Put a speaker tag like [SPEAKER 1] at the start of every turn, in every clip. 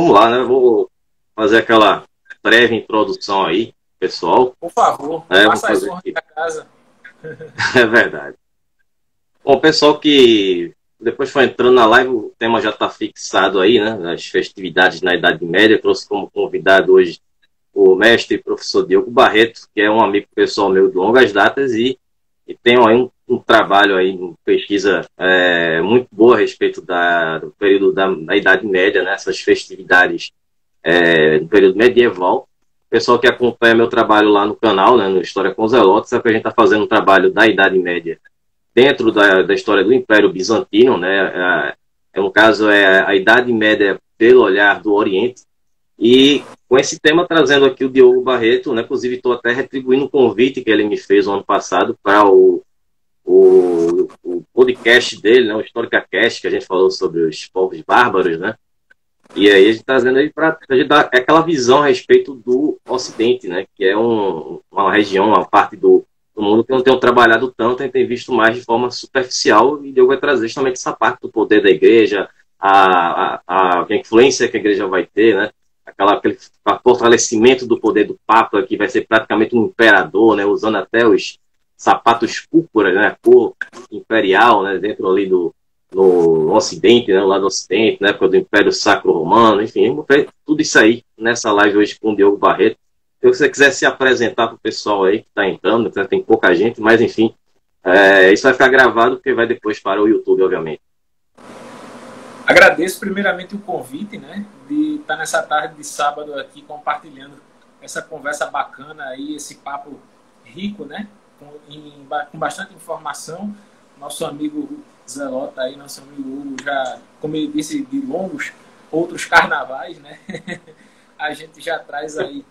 [SPEAKER 1] vamos lá, né? Vou fazer aquela breve introdução aí, pessoal.
[SPEAKER 2] Por favor,
[SPEAKER 1] Vou
[SPEAKER 2] faça as
[SPEAKER 1] fazer
[SPEAKER 2] honras
[SPEAKER 1] aqui.
[SPEAKER 2] da casa.
[SPEAKER 1] É verdade. Bom, pessoal que depois foi entrando na live, o tema já está fixado aí, né? As festividades na Idade Média. Trouxe como convidado hoje o mestre e professor Diogo Barreto, que é um amigo pessoal meu de longas datas e tem aí um trabalho aí, uma pesquisa muito boa a respeito do período da Idade Média, né? Essas festividades no período medieval. O pessoal que acompanha meu trabalho lá no canal, né, no História com Zelotes, sabe que a gente está fazendo um trabalho da Idade Média dentro da história do Império Bizantino, né? No caso, é a Idade Média pelo olhar do Oriente. E com esse tema, trazendo aqui o Diogo Barreto, né? Inclusive estou até retribuindo um convite que ele me fez no ano passado para o podcast dele, né? O HistóricaCast, que a gente falou sobre os povos bárbaros, né? E aí a gente está trazendo aí para a gente dar aquela visão a respeito do Ocidente, né? Que é uma região, uma parte do mundo que não tem trabalhado tanto, a gente tem visto mais de forma superficial, e Diogo vai trazer justamente essa parte do poder da igreja, a influência que a igreja vai ter, né? Aquele fortalecimento do poder do Papa, que vai ser praticamente um imperador, né? Usando até os sapatos púrpura, né? A cor imperial, né? Dentro ali no Ocidente, né? Lá do Ocidente, na época do Império Sacro Romano, enfim, vamos ver tudo isso aí nessa live hoje com o Diogo Barreto. Se você quiser se apresentar para o pessoal aí que está entrando, tem pouca gente, mas enfim, isso vai ficar gravado porque vai depois para o YouTube, obviamente.
[SPEAKER 2] Agradeço primeiramente o convite, né, de estar nessa tarde de sábado aqui compartilhando essa conversa bacana aí, esse papo rico, né, com bastante informação. Nosso amigo Zelota aí, nosso amigo Hugo, já, como ele disse, de longos outros carnavais, né, a gente já traz aí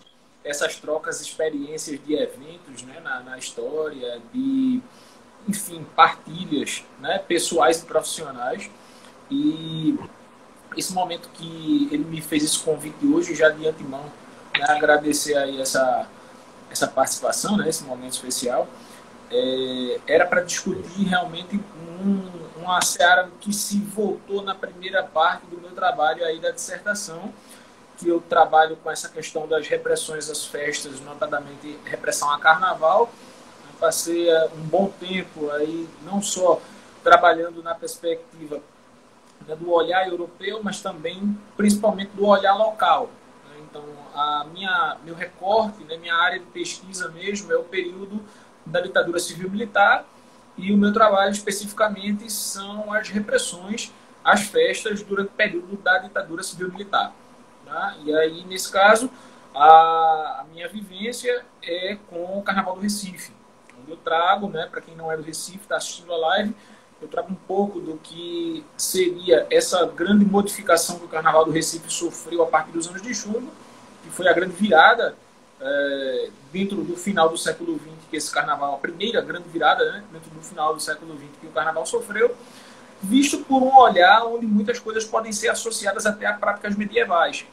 [SPEAKER 2] essas trocas, experiências de eventos, né, na história, de, enfim, partilhas, né, pessoais e profissionais. E esse momento que ele me fez esse convite hoje, já de antemão, né, agradecer aí essa participação, né, esse momento especial, era para discutir realmente uma seara que se voltou na primeira parte do meu trabalho aí da dissertação, que eu trabalho com essa questão das repressões às festas, notadamente repressão a carnaval. Eu passei um bom tempo aí, não só trabalhando na perspectiva, né, do olhar europeu, mas também, principalmente, do olhar local. Então, meu recorte, né, minha área de pesquisa mesmo é o período da ditadura civil-militar, e o meu trabalho especificamente são as repressões às festas durante o período da ditadura civil-militar. Tá? E aí, nesse caso, a minha vivência é com o Carnaval do Recife, onde eu trago, né, para quem não é do Recife, está assistindo a live, eu trago um pouco do que seria essa grande modificação que o Carnaval do Recife sofreu a partir dos anos de chumbo, que foi a grande virada dentro do final do século XX, que esse Carnaval, a primeira grande virada, né, dentro do final do século XX que o Carnaval sofreu, visto por um olhar onde muitas coisas podem ser associadas até a práticas medievais,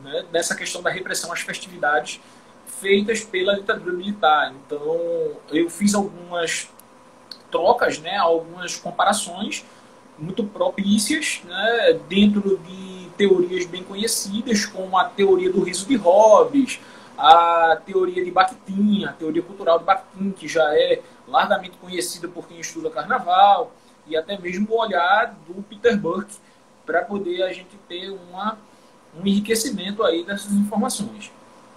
[SPEAKER 2] né, dessa questão da repressão às festividades feitas pela ditadura militar. Então, eu fiz algumas trocas, né, algumas comparações muito propícias, né, dentro de teorias bem conhecidas, como a teoria do riso de Hobbes, a teoria de Bakhtin, a teoria cultural de Bakhtin, que já é largamente conhecida por quem estuda carnaval, e até mesmo o olhar do Peter Burke, para poder a gente ter um enriquecimento aí dessas informações.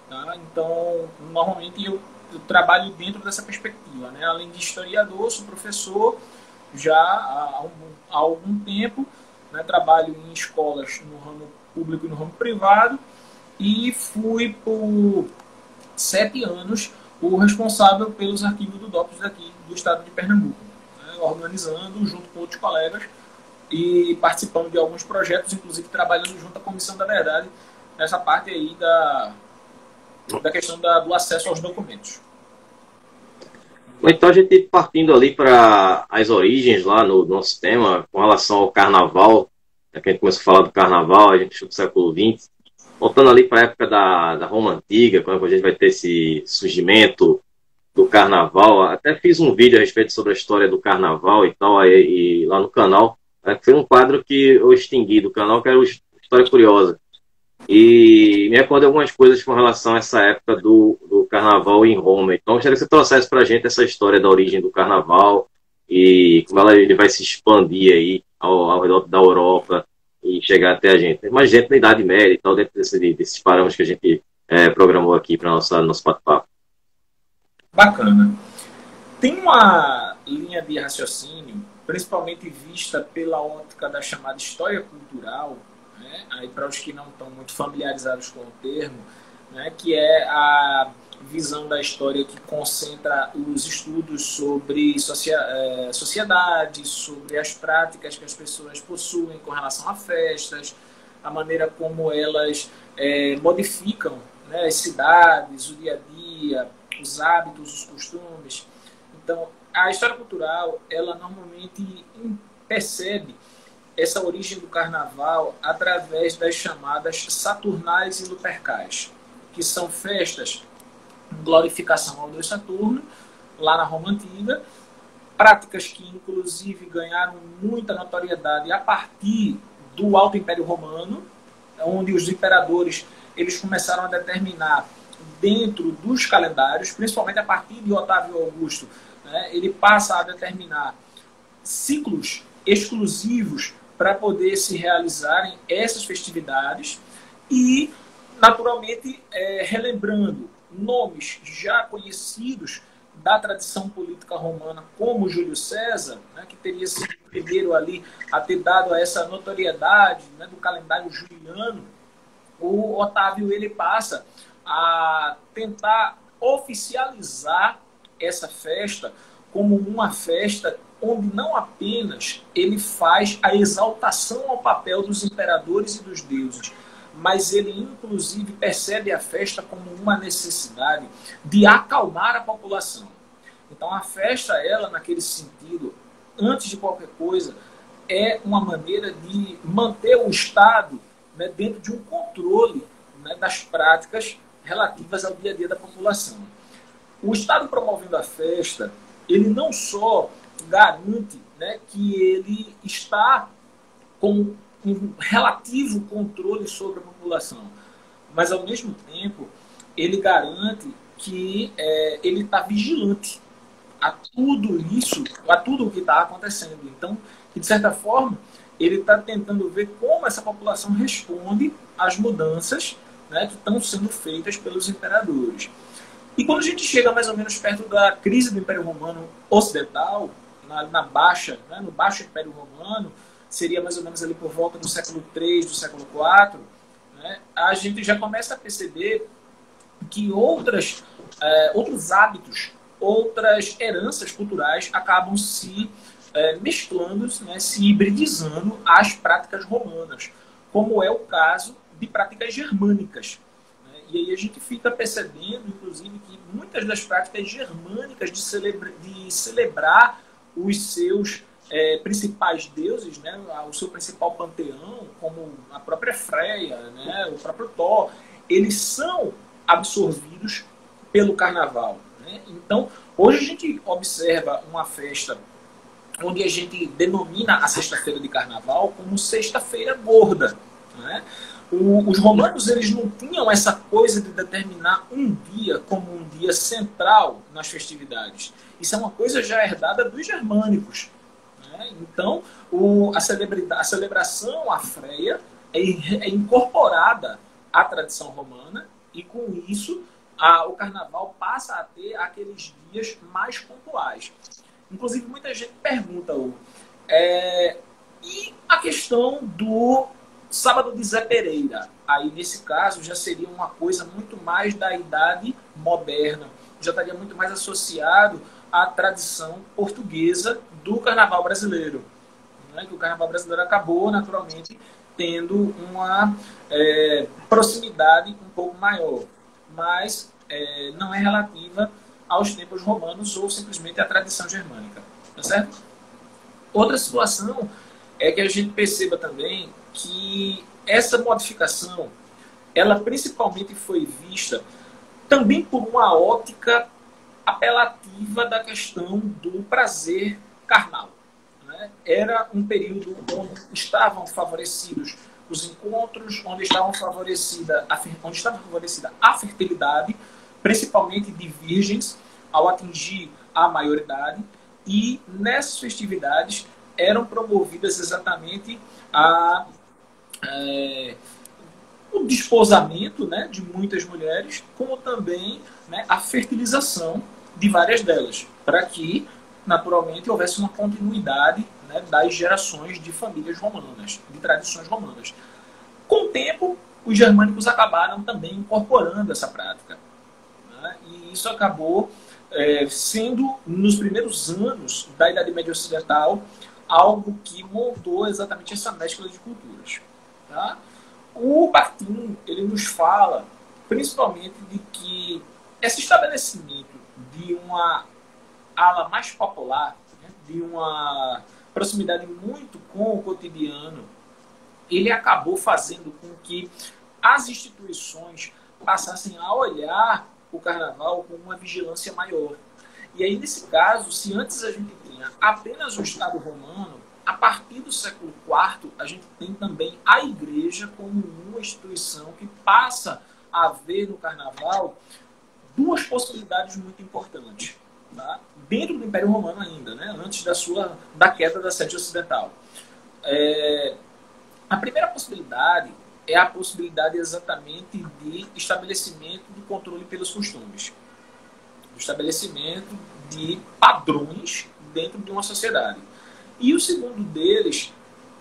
[SPEAKER 2] Tá? Então, normalmente eu trabalho dentro dessa perspectiva, né? Além de historiador, sou professor já há algum tempo, né? Trabalho em escolas no ramo público e no ramo privado, e fui por 7 anos o responsável pelos arquivos do DOPS daqui do estado de Pernambuco, né? Organizando junto com outros colegas e participando de alguns projetos, inclusive trabalhando junto à Comissão da Verdade nessa parte aí da questão do acesso aos documentos.
[SPEAKER 1] Então a gente partindo ali para as origens lá no nosso tema, com relação ao carnaval, que a gente começou a falar do carnaval, a gente do século XX, voltando ali para a época da Roma Antiga, quando a gente vai ter esse surgimento do carnaval. Até fiz um vídeo a respeito sobre a história do carnaval e tal, e lá no canal, foi um quadro que eu extingui do canal, que era o História Curiosa. e me recordo algumas coisas com relação a essa época do carnaval em Roma. Então, eu gostaria que você trouxesse para a gente essa história da origem do carnaval e como ele vai se expandir aí ao redor da Europa e chegar até a gente. Tem mais gente na Idade Média e tal, dentro desses parâmetros que a gente programou aqui para nosso bate-papo.
[SPEAKER 2] Bacana. Tem uma linha de raciocínio, principalmente vista pela ótica da chamada história cultural, né? Aí para os que não estão muito familiarizados com o termo, né? Que é a visão da história que concentra os estudos sobre sociedade, sobre as práticas que as pessoas possuem com relação a festas, a maneira como elas modificam, né, as cidades, o dia a dia, os hábitos, os costumes. Então, a história cultural, ela normalmente percebe essa origem do carnaval através das chamadas saturnais e lupercais, que são festas de glorificação ao deus Saturno, lá na Roma Antiga, práticas que inclusive ganharam muita notoriedade a partir do Alto Império Romano, onde os imperadores eles começaram a determinar dentro dos calendários, principalmente a partir de Otávio Augusto, né, ele passa a determinar ciclos exclusivos para poder se realizarem essas festividades e, naturalmente, relembrando nomes já conhecidos da tradição política romana, como Júlio César, né, que teria sido o primeiro ali a ter dado a essa notoriedade, né, do calendário juliano. O Otávio ele passa a tentar oficializar essa festa como uma festa onde não apenas ele faz a exaltação ao papel dos imperadores e dos deuses, mas ele inclusive percebe a festa como uma necessidade de acalmar a população. Então a festa, ela naquele sentido, antes de qualquer coisa, é uma maneira de manter o Estado, né, dentro de um controle, né, das práticas relativas ao dia a dia da população. O Estado promovendo a festa, ele não só garante, né, que ele está com um relativo controle sobre a população, mas ao mesmo tempo ele garante que ele está vigilante a tudo isso, a tudo o que está acontecendo. Então, de certa forma, ele está tentando ver como essa população responde às mudanças, né, que estão sendo feitas pelos imperadores. E quando a gente chega mais ou menos perto da crise do Império Romano Ocidental, na baixa, né, no Baixo Império Romano, seria mais ou menos ali por volta do século III, do século IV, né, a gente já começa a perceber que outros hábitos, outras heranças culturais acabam se mesclando, né, se hibridizando às práticas romanas, como é o caso de práticas germânicas. E aí a gente fica percebendo, inclusive, que muitas das práticas germânicas de celebrar os seus principais deuses, né, o seu principal panteão, como a própria Freia, né, o próprio Thor, eles são absorvidos pelo carnaval. Né? Então, hoje a gente observa uma festa onde a gente denomina a sexta-feira de carnaval como sexta-feira gorda. Né? Os romanos eles não tinham essa coisa de determinar um dia como um dia central nas festividades. Isso é uma coisa já herdada dos germânicos. Né? Então, a celebração à Freia é incorporada à tradição romana e, com isso, o carnaval passa a ter aqueles dias mais pontuais. Inclusive, muita gente pergunta, e a questão do sábado de Zé Pereira? Aí, nesse caso, já seria uma coisa muito mais da idade moderna, já estaria muito mais associado à tradição portuguesa do carnaval brasileiro. Né? Que o carnaval brasileiro acabou, naturalmente, tendo uma proximidade um pouco maior, mas não é relativa aos tempos romanos ou simplesmente à tradição germânica. Tá certo? Outra situação é que a gente perceba também que essa modificação, ela principalmente foi vista também por uma ótica apelativa da questão do prazer carnal. Né? Era um período onde estavam favorecidos os encontros onde estava favorecida a fertilidade, principalmente de virgens, ao atingir a maioridade, e nessas festividades eram promovidas exatamente o desposamento, né, de muitas mulheres, como também, né, a fertilização de várias delas, para que, naturalmente, houvesse uma continuidade, né, das gerações de famílias romanas, de tradições romanas. Com o tempo, os germânicos acabaram também incorporando essa prática, né, e isso acabou sendo, nos primeiros anos da Idade Média Ocidental, algo que montou exatamente essa mescla de culturas. Tá? O Bakhtin, ele nos fala principalmente de que esse estabelecimento de uma ala mais popular, né, de uma proximidade muito com o cotidiano, ele acabou fazendo com que as instituições passassem a olhar o carnaval com uma vigilância maior. E aí, nesse caso, se antes a gente tinha apenas o Estado romano, a partir do século IV, a gente tem também a Igreja como uma instituição que passa a ver no carnaval duas possibilidades muito importantes. Tá? Dentro do Império Romano ainda, né? Antes da queda da sede ocidental. A primeira possibilidade é a possibilidade exatamente de estabelecimento de controle pelos costumes. Do estabelecimento de padrões dentro de uma sociedade. E o segundo deles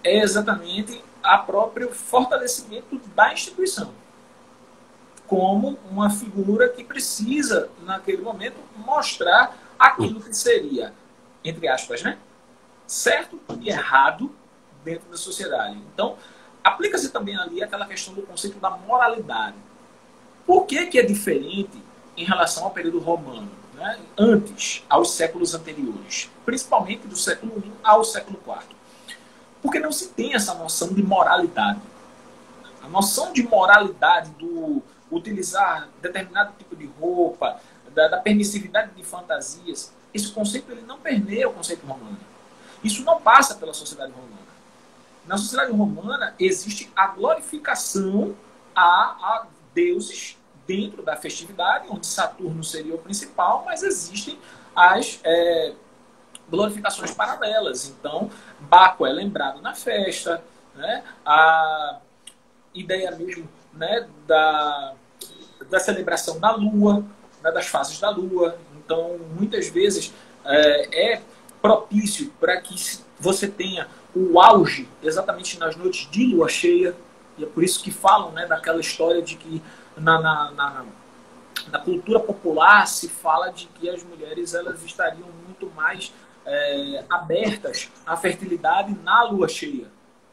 [SPEAKER 2] é exatamente o próprio fortalecimento da instituição, como uma figura que precisa, naquele momento, mostrar aquilo que seria, entre aspas, né, certo e errado dentro da sociedade. Então, aplica-se também ali aquela questão do conceito da moralidade. Por que é diferente em relação ao período romano? Né, antes, aos séculos anteriores, principalmente do século I ao século IV. Porque não se tem essa noção de moralidade. A noção de moralidade do utilizar determinado tipo de roupa, da permissividade de fantasias, esse conceito ele não permeia o conceito romano. Isso não passa pela sociedade romana. Na sociedade romana existe a glorificação a deuses dentro da festividade, onde Saturno seria o principal, mas existem as glorificações paralelas. Então, Baco é lembrado na festa, né? A ideia mesmo, né, da celebração da lua, né, das fases da lua. Então, muitas vezes é propício para que você tenha o auge exatamente nas noites de lua cheia, e é por isso que falam, né, daquela história de que na cultura popular se fala de que as mulheres elas estariam muito mais abertas à fertilidade na lua cheia,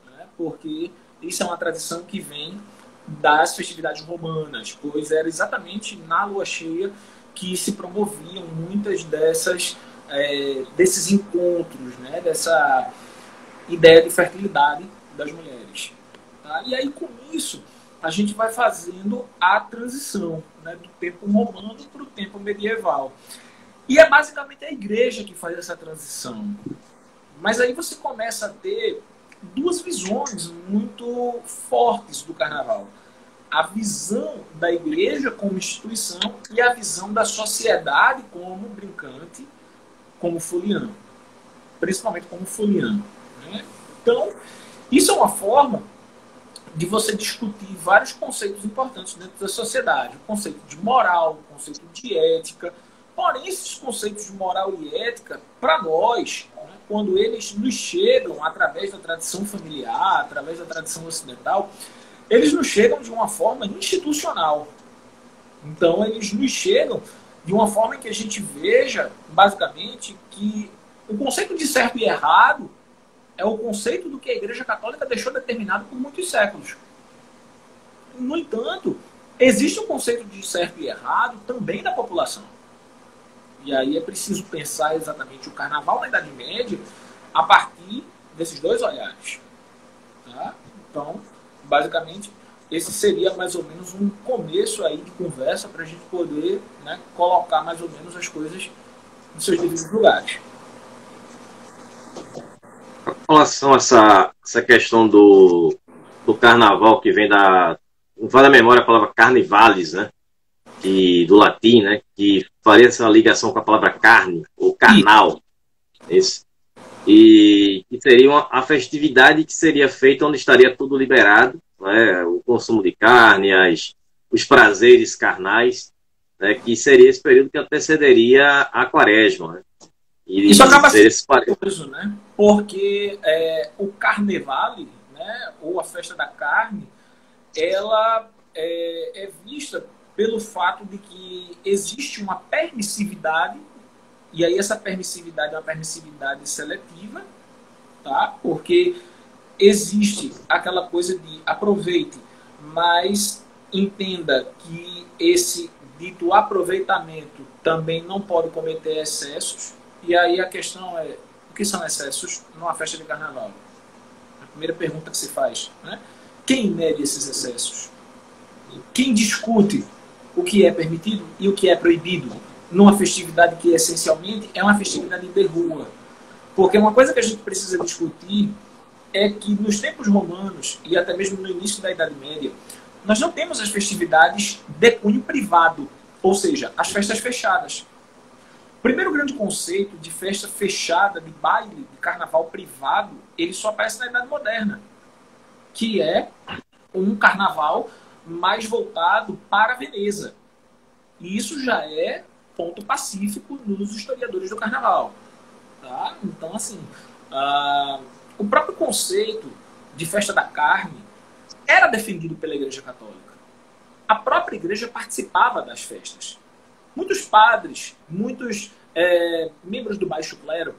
[SPEAKER 2] né? Porque isso é uma tradição que vem das festividades romanas, pois era exatamente na lua cheia que se promoviam muitas desses encontros, né? Dessa ideia de fertilidade das mulheres. Tá? E aí, com isso, a gente vai fazendo a transição, né, do tempo romano para o tempo medieval. E é basicamente a igreja que faz essa transição. Mas aí você começa a ter duas visões muito fortes do carnaval. A visão da igreja como instituição e a visão da sociedade como brincante, como folião. Principalmente como folião. Né? Então, isso é uma forma de você discutir vários conceitos importantes dentro da sociedade. O conceito de moral, o conceito de ética. Porém, esses conceitos de moral e ética, para nós, né, quando eles nos chegam através da tradição familiar, através da tradição ocidental, eles nos chegam de uma forma institucional. Então, eles nos chegam de uma forma em que a gente veja, basicamente, que o conceito de certo e errado é o conceito do que a Igreja Católica deixou determinado por muitos séculos. No entanto, existe um conceito de certo e errado também da população. E aí é preciso pensar exatamente o carnaval na Idade Média a partir desses dois olhares. Tá? Então, basicamente, esse seria mais ou menos um começo aí de conversa para a gente poder, né, colocar mais ou menos as coisas nos seus devidos lugares.
[SPEAKER 1] Com relação a essa questão do carnaval, que vem da... Não vai da memória a palavra carnivales, né? Do latim, né? Que faria essa ligação com a palavra carne, ou carnal. Isso. E que seria a festividade que seria feita onde estaria tudo liberado, né? O consumo de carne, os prazeres carnais, né? Que seria esse período que antecederia a quaresma, né? E
[SPEAKER 2] isso acaba sendo curioso, né? Porque o carnevale, né? Ou a festa da carne, ela é vista pelo fato de que existe uma permissividade, e aí essa permissividade é uma permissividade seletiva, tá? Porque existe aquela coisa de aproveite, mas entenda que esse dito aproveitamento também não pode cometer excessos, e aí a questão é, o que são excessos numa festa de carnaval? A primeira pergunta que se faz, né? Quem mede esses excessos? Quem discute o que é permitido e o que é proibido numa festividade que essencialmente é uma festividade de rua? Porque uma coisa que a gente precisa discutir é que nos tempos romanos e até mesmo no início da Idade Média, nós não temos as festividades de cunho privado, ou seja, as festas fechadas. O primeiro grande conceito de festa fechada, de baile, de carnaval privado, ele só aparece na Idade Moderna, que é um carnaval mais voltado para Veneza. E isso já é ponto pacífico nos historiadores do carnaval. Tá? Então, assim, o próprio conceito de festa da carne era defendido pela Igreja Católica. A própria Igreja participava das festas. Muitos padres, muitos membros do baixo clero,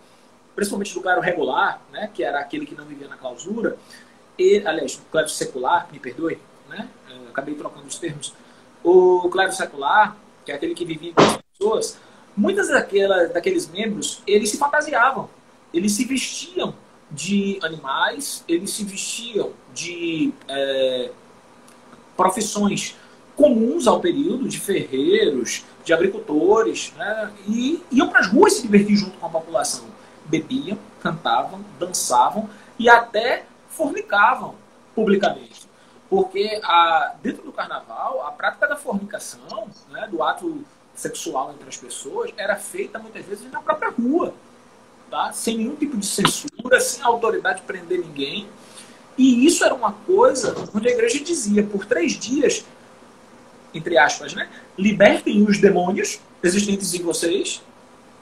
[SPEAKER 2] principalmente do clero regular, né, que era aquele que não vivia na clausura, aliás, o clero secular, me perdoe, né? Acabei trocando os termos. O clero secular, que é aquele que vivia com as pessoas, muitas daqueles membros, eles se fantasiavam, eles se vestiam de animais, eles se vestiam de profissões comuns ao período, de ferreiros, de agricultores, né? E iam para as ruas se divertir junto com a população. Bebiam, cantavam, dançavam e até fornicavam publicamente. Porque dentro do carnaval, a prática da fornicação, né, do ato sexual entre as pessoas, era feita muitas vezes na própria rua, tá? Sem nenhum tipo de censura, sem autoridade prender ninguém. E isso era uma coisa onde a igreja dizia, por 3 dias, entre aspas, né, libertem os demônios existentes em vocês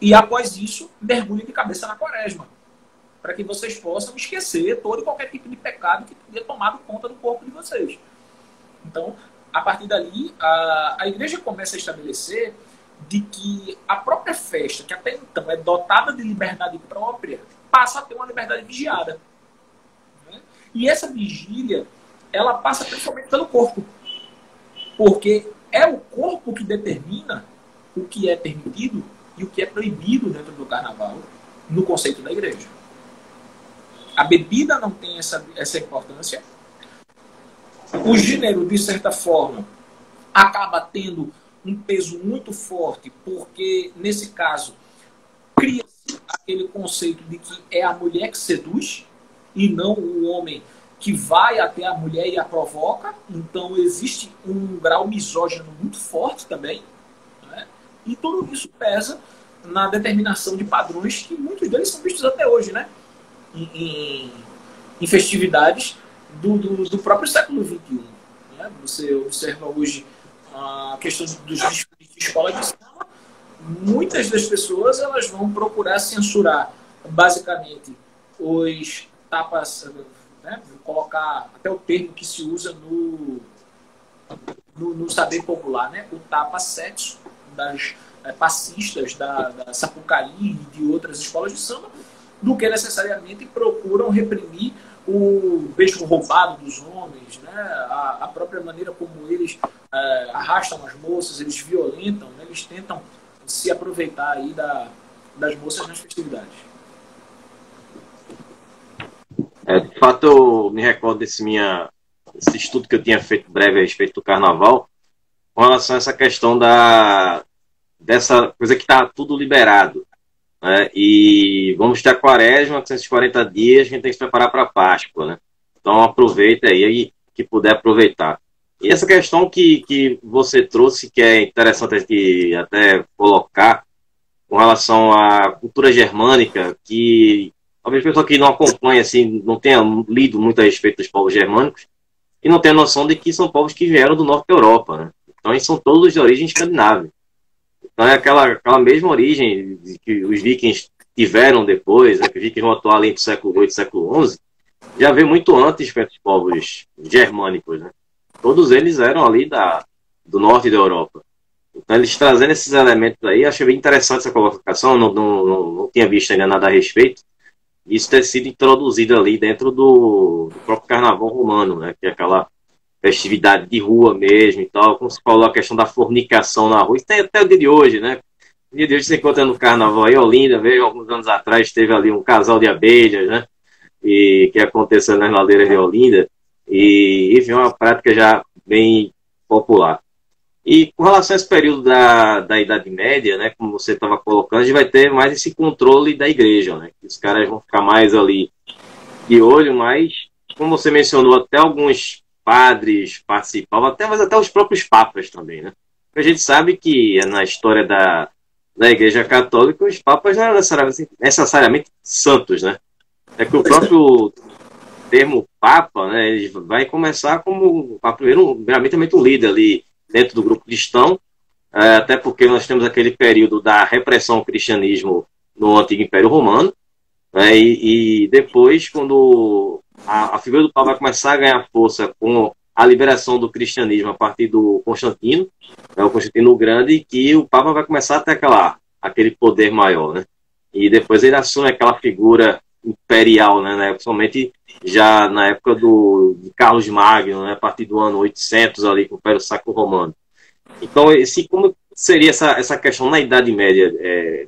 [SPEAKER 2] e após isso mergulhem de cabeça na quaresma, para que vocês possam esquecer todo e qualquer tipo de pecado que tenha tomado conta do corpo de vocês. Então, a partir dali, a igreja começa a estabelecer de que a própria festa, que até então é dotada de liberdade própria, passa a ter uma liberdade vigiada. Né? E essa vigília, ela passa principalmente pelo corpo. Porque é o corpo que determina o que é permitido e o que é proibido dentro do carnaval, no conceito da igreja. A bebida não tem essa importância. O gênero, de certa forma, acaba tendo um peso muito forte, porque, nesse caso, cria-se aquele conceito de que é a mulher que seduz e não o homem que vai até a mulher e a provoca. Então, existe um grau misógino muito forte também. Né? E tudo isso pesa na determinação de padrões que muitos deles são vistos até hoje, né? Em festividades do próprio século XXI. Né? Você observa hoje a questão dos desfiles de escola de samba. Muitas das pessoas elas vão procurar censurar basicamente os tapas, né? Vou colocar até o termo que se usa no saber popular, né? O tapa-sexo das passistas da Sapucaí e de outras escolas de samba, do que necessariamente procuram reprimir o beijo roubado dos homens, né? A própria maneira como eles arrastam as moças, eles violentam, né? Eles tentam se aproveitar aí das moças nas festividades.
[SPEAKER 1] De fato, eu me recordo desse estudo que eu tinha feito breve a respeito do carnaval, com relação a essa questão dessa coisa que está tudo liberado. Né? E vamos ter a quaresma, com esses 40 dias, a gente tem que se preparar para a Páscoa. Né? Então aproveita aí. que puder aproveitar. E essa questão que você trouxe, que é interessante aqui até colocar, com relação à cultura germânica, que talvez a pessoa que não acompanha, assim, não tenha lido muito a respeito dos povos germânicos, e não tenha noção de que são povos que vieram do norte da Europa, né? Então, eles são todos de origem escandinava. Então, é aquela mesma origem que os vikings tiveram depois, né, que os vikings vão atuar ali entre o século VIII e século XI, já veio muito antes para os povos germânicos, né? Todos eles eram ali do norte da Europa. Então, eles trazendo esses elementos aí, achei bem interessante essa colocação, não tinha visto ainda nada a respeito, isso ter sido introduzido ali dentro do próprio carnaval romano, né? Que é aquela festividade de rua mesmo e tal, como se falou a questão da fornicação na rua, isso tem até o dia de hoje, né? No dia de hoje você encontra no carnaval aí, Olinda, veio alguns anos atrás, teve ali um casal de abelhas, né? E que aconteceu nas ladeiras de Olinda, e enfim, é uma prática já bem popular. E com relação a esse período da Idade Média, né, como você estava colocando, a gente vai ter mais esse controle da igreja, né? Os caras vão ficar mais ali de olho, mas, como você mencionou, até alguns padres participavam, mas até os próprios papas também, né? A gente sabe que na história da Igreja Católica, os papas não eram necessariamente santos, né? É que o próprio termo papa, né, ele vai começar como, primeiramente, um líder ali dentro do grupo cristão, até porque nós temos aquele período da repressão ao cristianismo no Antigo Império Romano, né, e depois, quando a figura do Papa vai começar a ganhar força com a liberação do cristianismo a partir do Constantino, né, o Constantino Grande, que o Papa vai começar a ter aquele poder maior, né? E depois ele assume aquela figura imperial, né, principalmente já na época de Carlos Magno, né, a partir do ano 800 ali, com o Império Sacro Romano. Então, como seria essa questão na Idade Média,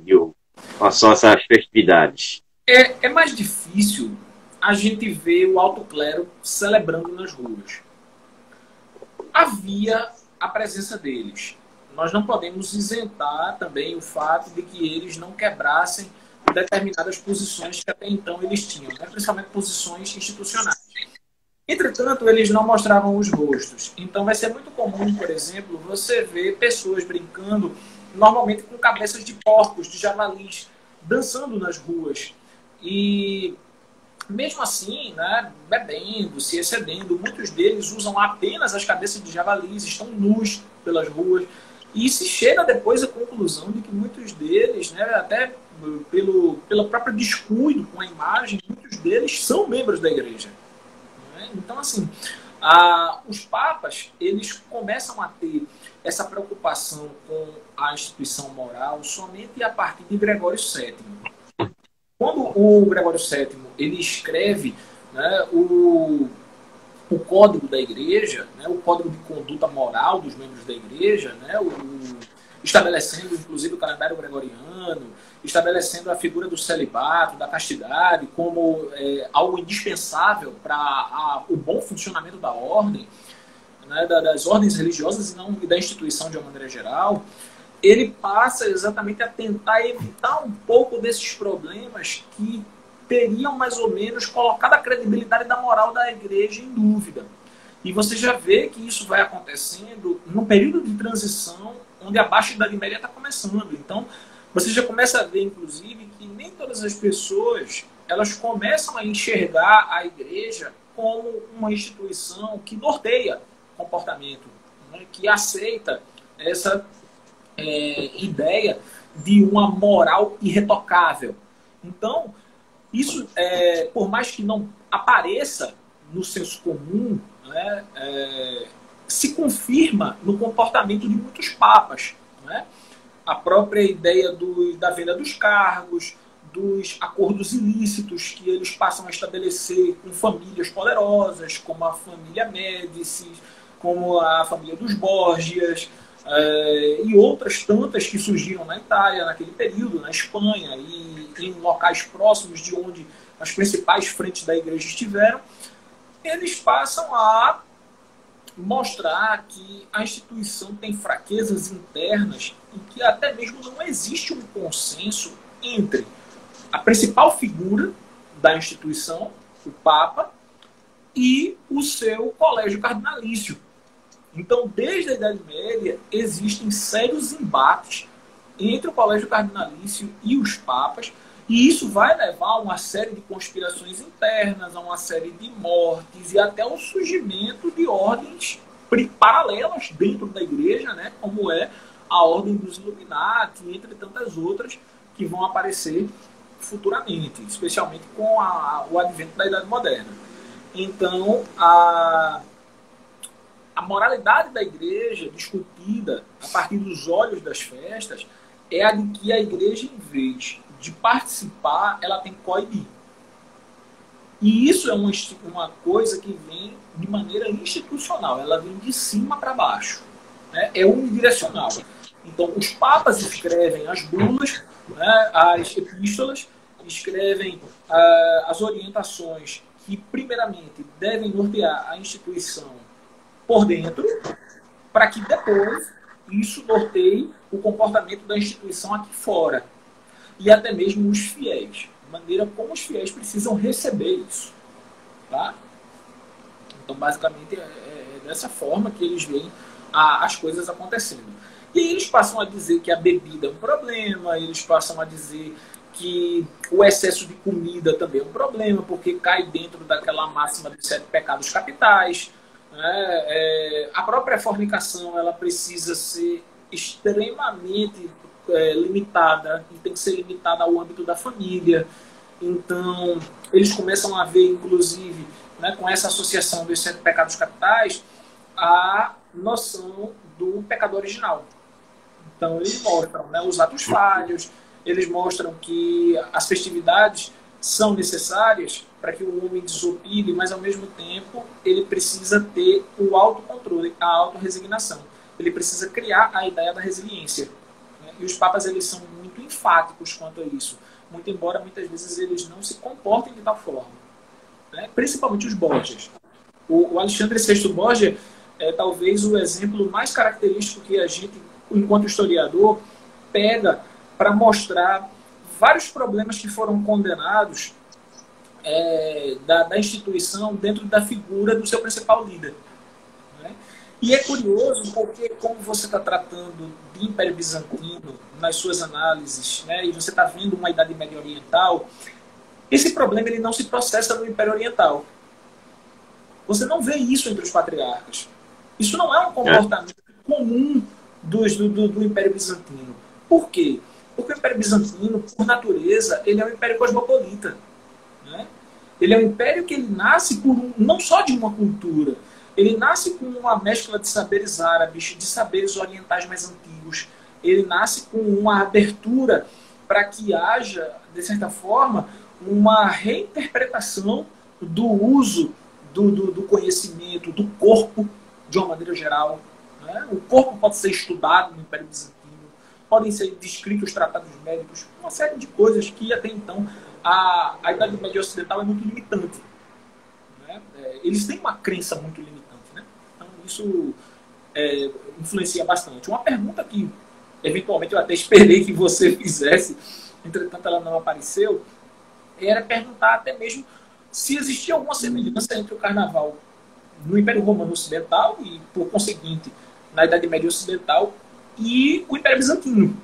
[SPEAKER 1] Diogo, em relação a essas festividades?
[SPEAKER 2] É mais difícil a gente ver o alto clero celebrando nas ruas. Havia a presença deles. Nós não podemos isentar também o fato de que eles não quebrassem determinadas posições que até então eles tinham, né? Principalmente posições institucionais. Entretanto, eles não mostravam os rostos. Então vai ser muito comum, por exemplo, você ver pessoas brincando, normalmente com cabeças de porcos, de javalis, dançando nas ruas. E mesmo assim, né, bebendo, se excedendo, muitos deles usam apenas as cabeças de javalis, estão nus pelas ruas. E se chega depois à conclusão de que muitos deles, né, até pelo próprio descuido com a imagem, muitos deles são membros da igreja. Né? Então, assim, os papas, eles começam a ter essa preocupação com a instituição moral somente a partir de Gregório VII. Quando o Gregório VII ele escreve, né, o código da igreja, né, o código de conduta moral dos membros da igreja, né, estabelecendo inclusive o calendário gregoriano, estabelecendo a figura do celibato, da castidade, como algo indispensável para o bom funcionamento da ordem, né, das ordens religiosas e da instituição de uma maneira geral. Ele passa exatamente a tentar evitar um pouco desses problemas que teriam mais ou menos colocado a credibilidade da moral da igreja em dúvida. E você já vê que isso vai acontecendo num período de transição onde a Baixa Idade Média está começando. Então, você já começa a ver, inclusive, que nem todas as pessoas elas começam a enxergar a igreja como uma instituição que norteia comportamento, né, que aceita essa ideia de uma moral irretocável. Então, isso, por mais que não apareça no senso comum, né, se confirma no comportamento de muitos papas. Né? A própria ideia da venda dos cargos, dos acordos ilícitos que eles passam a estabelecer com famílias poderosas, como a família Médici, como a família dos Borgias, e outras tantas que surgiram na Itália naquele período, na Espanha e em locais próximos de onde as principais frentes da igreja estiveram, eles passam a mostrar que a instituição tem fraquezas internas e que até mesmo não existe um consenso entre a principal figura da instituição, o Papa, e o seu colégio cardinalício. Então, desde a Idade Média, existem sérios embates entre o colégio cardinalício e os papas, e isso vai levar a uma série de conspirações internas, a uma série de mortes e até o surgimento de ordens paralelas dentro da igreja, né, como é a Ordem dos Illuminati, entre tantas outras que vão aparecer futuramente, especialmente com o advento da Idade Moderna. Então, a moralidade da igreja, discutida a partir dos olhos das festas, é a de que a igreja, em vez de participar, ela tem que coibir. E isso é uma coisa que vem de maneira institucional, ela vem de cima para baixo, né? É unidirecional. Então, os papas escrevem as bulas, né, as epístolas, escrevem as orientações que, primeiramente, devem nortear a instituição por dentro, para que depois isso norteie o comportamento da instituição aqui fora. E até mesmo os fiéis. De maneira como os fiéis precisam receber isso. Tá? Então, basicamente, é dessa forma que eles veem as coisas acontecendo. E aí eles passam a dizer que a bebida é um problema, eles passam a dizer que o excesso de comida também é um problema, porque cai dentro daquela máxima dos 7 pecados capitais. A própria fornicação, ela precisa ser extremamente limitada, e tem que ser limitada ao âmbito da família. Então, eles começam a ver, inclusive, né, com essa associação dos 7 pecados capitais, a noção do pecado original. Então, eles mostram, né, os atos falhos, eles mostram que as festividades são necessárias para que o homem desopile, mas, ao mesmo tempo, ele precisa ter o autocontrole, a autorresignação. Ele precisa criar a ideia da resiliência. Né? E os papas, eles são muito enfáticos quanto a isso, muito embora, muitas vezes, eles não se comportem de tal forma. Né? Principalmente os Borgias. O Alexandre VI Borgia é talvez o exemplo mais característico que a gente, enquanto historiador, pega para mostrar vários problemas que foram condenados da instituição dentro da figura do seu principal líder. Né? E é curioso porque, como você está tratando de Império Bizantino nas suas análises, né, e você está vendo uma Idade Média Oriental, esse problema ele não se processa no Império Oriental. Você não vê isso entre os patriarcas. Isso não é um comportamento comum do Império Bizantino. Por quê? Porque o Império Bizantino, por natureza, ele é um império cosmopolita. Né? Ele é um império que ele nasce não só de uma cultura, ele nasce com uma mescla de saberes árabes, de saberes orientais mais antigos. Ele nasce com uma abertura para que haja, de certa forma, uma reinterpretação do uso do conhecimento, do corpo, de uma maneira geral. Né? O corpo pode ser estudado no Império Bizantino, podem ser descritos tratados médicos, uma série de coisas que até então a Idade Média Ocidental é muito limitante. Né? Eles têm uma crença muito limitante. Né? Então isso influencia bastante. Uma pergunta que eventualmente eu até esperei que você fizesse, entretanto ela não apareceu, era perguntar até mesmo se existia alguma semelhança entre o carnaval no Império Romano Ocidental e, por conseguinte, na Idade Média Ocidental e o Império Bizantino,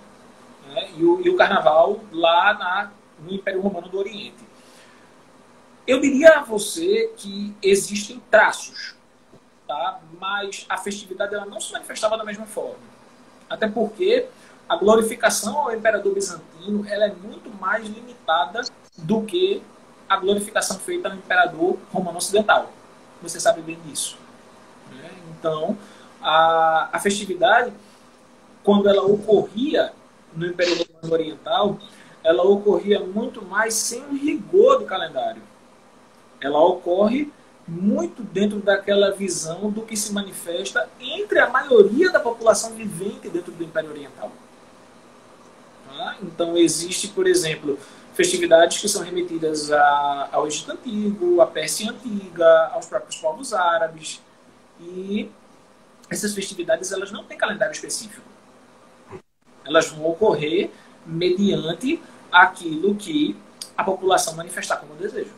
[SPEAKER 2] né? e o carnaval lá no Império Romano do Oriente. Eu diria a você que existem traços, tá? Mas a festividade ela não se manifestava da mesma forma. Até porque a glorificação ao imperador bizantino ela é muito mais limitada do que a glorificação feita no imperador romano ocidental. Você sabe bem disso. Né? Então, a festividade, quando ela ocorria no Império Romano Oriental, ela ocorria muito mais sem um rigor do calendário. Ela ocorre muito dentro daquela visão do que se manifesta entre a maioria da população vivente dentro do Império Oriental. Tá? Então, existe, por exemplo, festividades que são remetidas ao Egito Antigo, à Pérsia Antiga, aos próprios povos árabes. E essas festividades elas não têm calendário específico. Elas vão ocorrer mediante aquilo que a população manifestar como desejo.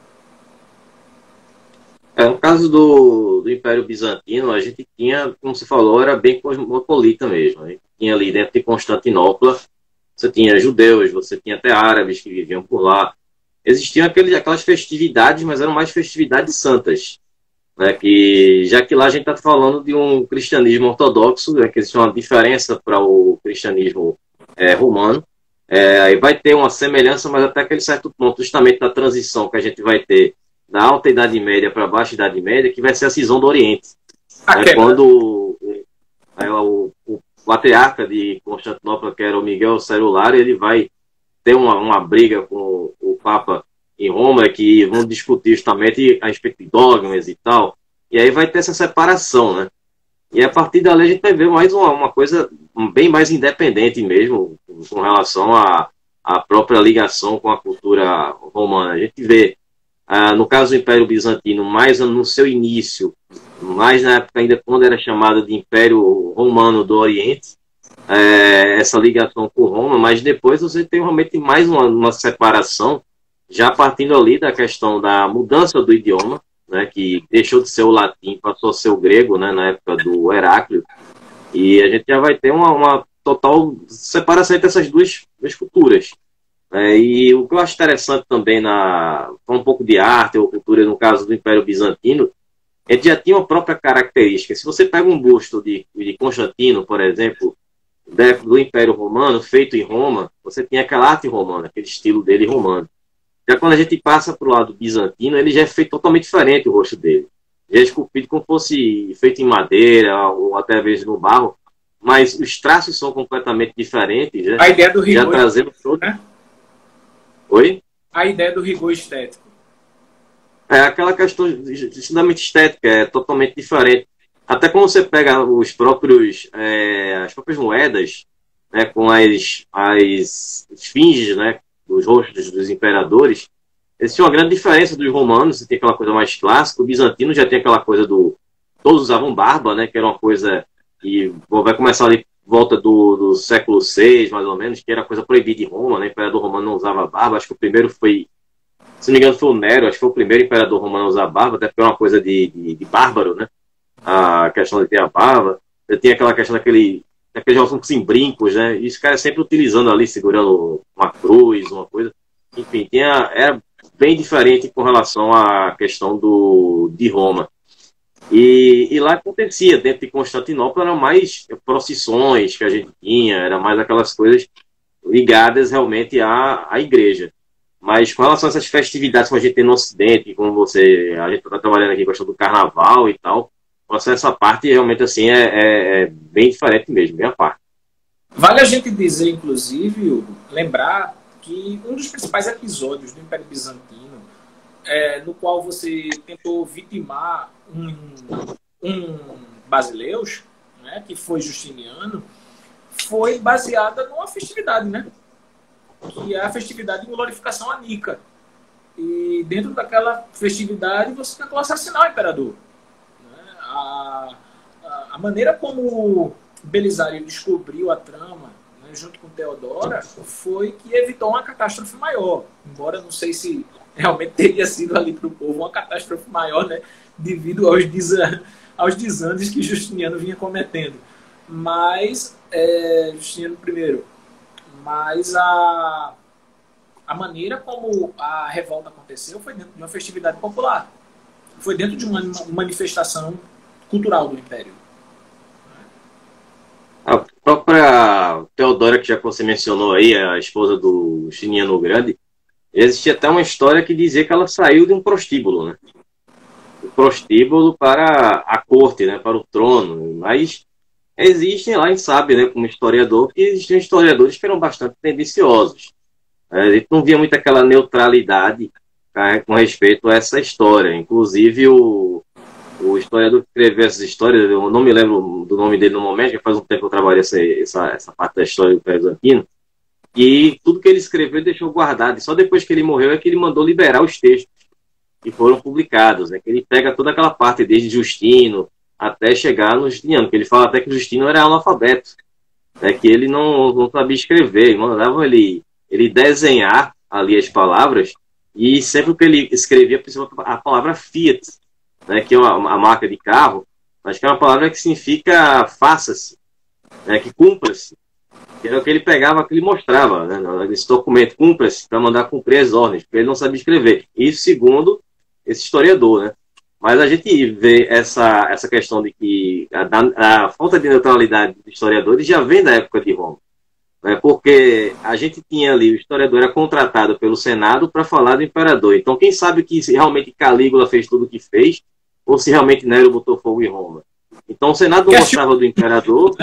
[SPEAKER 1] No caso do Império Bizantino, a gente tinha, como você falou, era bem cosmopolita mesmo. A gente tinha ali dentro de Constantinopla, você tinha judeus, você tinha até árabes que viviam por lá. Existiam aquelas festividades, mas eram mais festividades santas. Né, já que lá a gente está falando de um cristianismo ortodoxo, né, que existe uma diferença para o cristianismo romano. Aí vai ter uma semelhança, mas até aquele certo ponto, justamente na transição que a gente vai ter da Alta Idade Média para a Baixa Idade Média, que vai ser a cisão do Oriente. Quando o patriarca de Constantinopla, que era o Miguel Celular, ele vai ter uma briga com o Papa em Roma, que vão discutir justamente a respeito de dogmas e tal, e aí vai ter essa separação, né? E a partir dali a gente vai ver mais uma coisa bem mais independente mesmo, com relação à própria ligação com a cultura romana. A gente vê, no caso do Império Bizantino, mais no seu início, mais na época ainda quando era chamado de Império Romano do Oriente, essa ligação com Roma, mas depois você tem realmente mais uma separação, já partindo ali da questão da mudança do idioma, né, que deixou de ser o latim, passou a ser o grego, né, na época do Heráclito, e a gente já vai ter uma total separação entre essas duas culturas. E o que eu acho interessante também, um pouco de arte ou cultura, no caso do Império Bizantino, a gente já tinha uma própria característica. Se você pega um busto de Constantino, por exemplo, do Império Romano, feito em Roma, você tem aquela arte romana, aquele estilo dele romano. Já quando a gente passa para o lado bizantino, ele já é feito totalmente diferente, o rosto dele. Já é esculpido como fosse feito em madeira, ou até vezes no barro, mas os traços são completamente diferentes. Né?
[SPEAKER 2] A ideia do rigor,
[SPEAKER 1] já trazendo todo...
[SPEAKER 2] né?
[SPEAKER 1] Oi?
[SPEAKER 2] A ideia do rigor estético.
[SPEAKER 1] Aquela questão extremamente estética, é totalmente diferente. Até quando você pega as próprias moedas, né, com as esfinges, né, os rostos dos imperadores, existe uma grande diferença dos romanos. Você tem aquela coisa mais clássica, o bizantino já tem aquela coisa todos usavam barba, né, que era uma coisa que vai começar ali volta do século VI, mais ou menos, que era coisa proibida em Roma, né, o imperador romano não usava barba. Acho que o primeiro foi, se não me engano, foi o Nero, acho que foi o primeiro imperador romano a usar barba, até porque era uma coisa de bárbaro, né, a questão de ter a barba. Tem aquela questão daqueles jogos sem brincos, né? E os caras sempre utilizando ali, segurando uma cruz, uma coisa. Enfim, era bem diferente com relação à questão de Roma. E lá acontecia, dentro de Constantinopla, eram mais procissões que a gente tinha, era mais aquelas coisas ligadas realmente à igreja. Mas com relação a essas festividades que a gente tem no Ocidente, como a gente está trabalhando aqui, gostando do carnaval e tal, essa parte realmente assim é bem diferente mesmo, bem a parte.
[SPEAKER 2] Vale a gente dizer, inclusive, Hugo, lembrar que um dos principais episódios do Império Bizantino, no qual você tentou vitimar um basileus, né, que foi Justiniano, foi baseada numa festividade, né, que é a festividade de glorificação a Nica. E dentro daquela festividade você tentou assassinar o imperador. A maneira como Belisário descobriu a trama, né, junto com Teodora, foi que evitou uma catástrofe maior. Embora não sei se realmente teria sido ali para o povo uma catástrofe maior, né, devido aos desandes que Justiniano vinha cometendo. Mas, Justiniano I. Mas a maneira como a revolta aconteceu foi dentro de uma festividade popular. Foi dentro de uma manifestação cultural do Império.
[SPEAKER 1] A própria Teodora, que já você mencionou aí, a esposa do Justiniano o Grande, existia até uma história que dizia que ela saiu de um prostíbulo, né? O prostíbulo para a corte, né? Para o trono. Mas existem lá, a gente sabe, né, como historiador, que existiam historiadores que eram bastante tendenciosos. A gente não via muito aquela neutralidade, tá, com respeito a essa história. Inclusive, o historiador que escreveu essas histórias, eu não me lembro do nome dele no momento, já faz um tempo que eu trabalhei essa parte da história do Império Bizantino, e tudo que ele escreveu deixou guardado, e só depois que ele morreu é que ele mandou liberar os textos que foram publicados, né? Que ele pega toda aquela parte desde Justino até chegar no Justiniano, que ele fala até que Justino era analfabeto, né? Que ele não sabia escrever, mandavam ele desenhar ali as palavras, e sempre que ele escrevia, a palavra fiat, né, que é uma marca de carro, acho que é uma palavra que significa faça-se, né, que cumpra-se. Que era o que ele pegava, que ele mostrava, né, esse documento, cumpra-se, para mandar cumprir as ordens, porque ele não sabia escrever. Isso segundo esse historiador, né? Mas a gente vê essa questão de que a falta de neutralidade dos historiadores já vem da época de Roma. Né? Porque a gente tinha ali, o historiador era contratado pelo Senado para falar do imperador. Então, quem sabe que se realmente Calígula fez tudo o que fez, ou se realmente Nero botou fogo em Roma. Então, o Senado não gostava do imperador,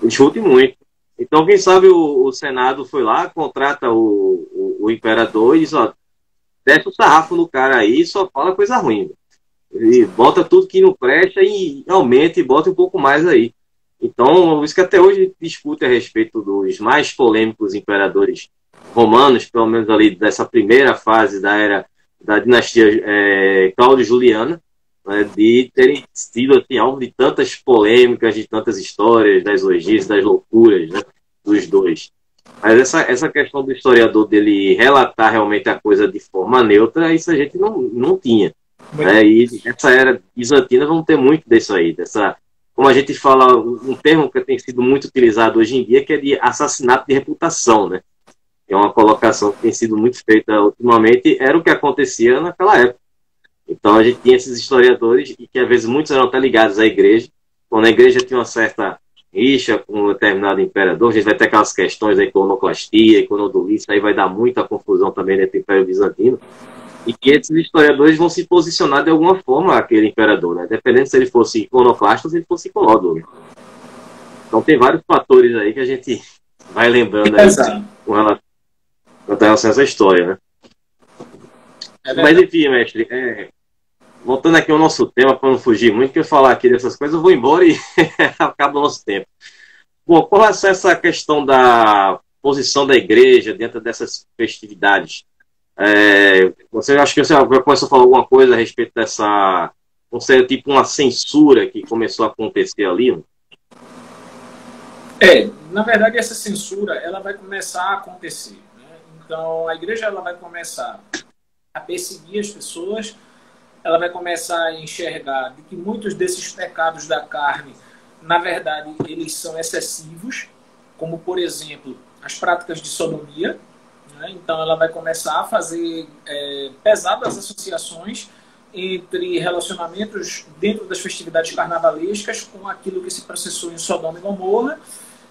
[SPEAKER 1] discute muito. Então, quem sabe o Senado foi lá, contrata o imperador e diz, ó, desce o sarrafo no cara aí, só fala coisa ruim. E bota tudo que não presta e aumenta e bota um pouco mais aí. Então, isso que até hoje discute a respeito dos mais polêmicos imperadores romanos, pelo menos ali dessa primeira fase da era da dinastia Cláudio-Juliana, né, de terem sido assim, alvo de tantas polêmicas, de tantas histórias, das orgias, das loucuras, né, dos dois. Mas essa questão do historiador dele relatar realmente a coisa de forma neutra, isso a gente não tinha. Né? E essa era bizantina vamos ter muito disso aí, como a gente fala, um termo que tem sido muito utilizado hoje em dia, que é de assassinato de reputação, né? É uma colocação que tem sido muito feita ultimamente, era o que acontecia naquela época. Então a gente tinha esses historiadores, e que às vezes muitos eram até ligados à igreja, quando a igreja tinha uma certa rixa com um determinado imperador, a gente vai ter aquelas questões da iconoclastia, iconodulícia, aí vai dar muita confusão também dentro do Império Bizantino, e que esses historiadores vão se posicionar de alguma forma aquele imperador, né? Dependendo se ele fosse iconoclasta ou se ele fosse iconódulo. Então tem vários fatores aí que a gente vai lembrando aí com relação a essa história, né? Mas enfim, mestre, voltando aqui ao nosso tema, para não fugir muito, que eu falar aqui dessas coisas, eu vou embora e acaba o nosso tempo. Bom, com relação a essa questão da posição da igreja dentro dessas festividades, você acha que você já começou a falar alguma coisa a respeito dessa, não sei, tipo uma censura que começou a acontecer ali?
[SPEAKER 2] Na verdade essa censura ela vai começar a acontecer, né? Então a igreja ela vai começar a perseguir as pessoas, ela vai começar a enxergar de que muitos desses pecados da carne, na verdade, eles são excessivos, como por exemplo as práticas de sodomia. Então ela vai começar a fazer pesadas associações entre relacionamentos dentro das festividades carnavalescas com aquilo que se processou em Sodoma e Gomorra,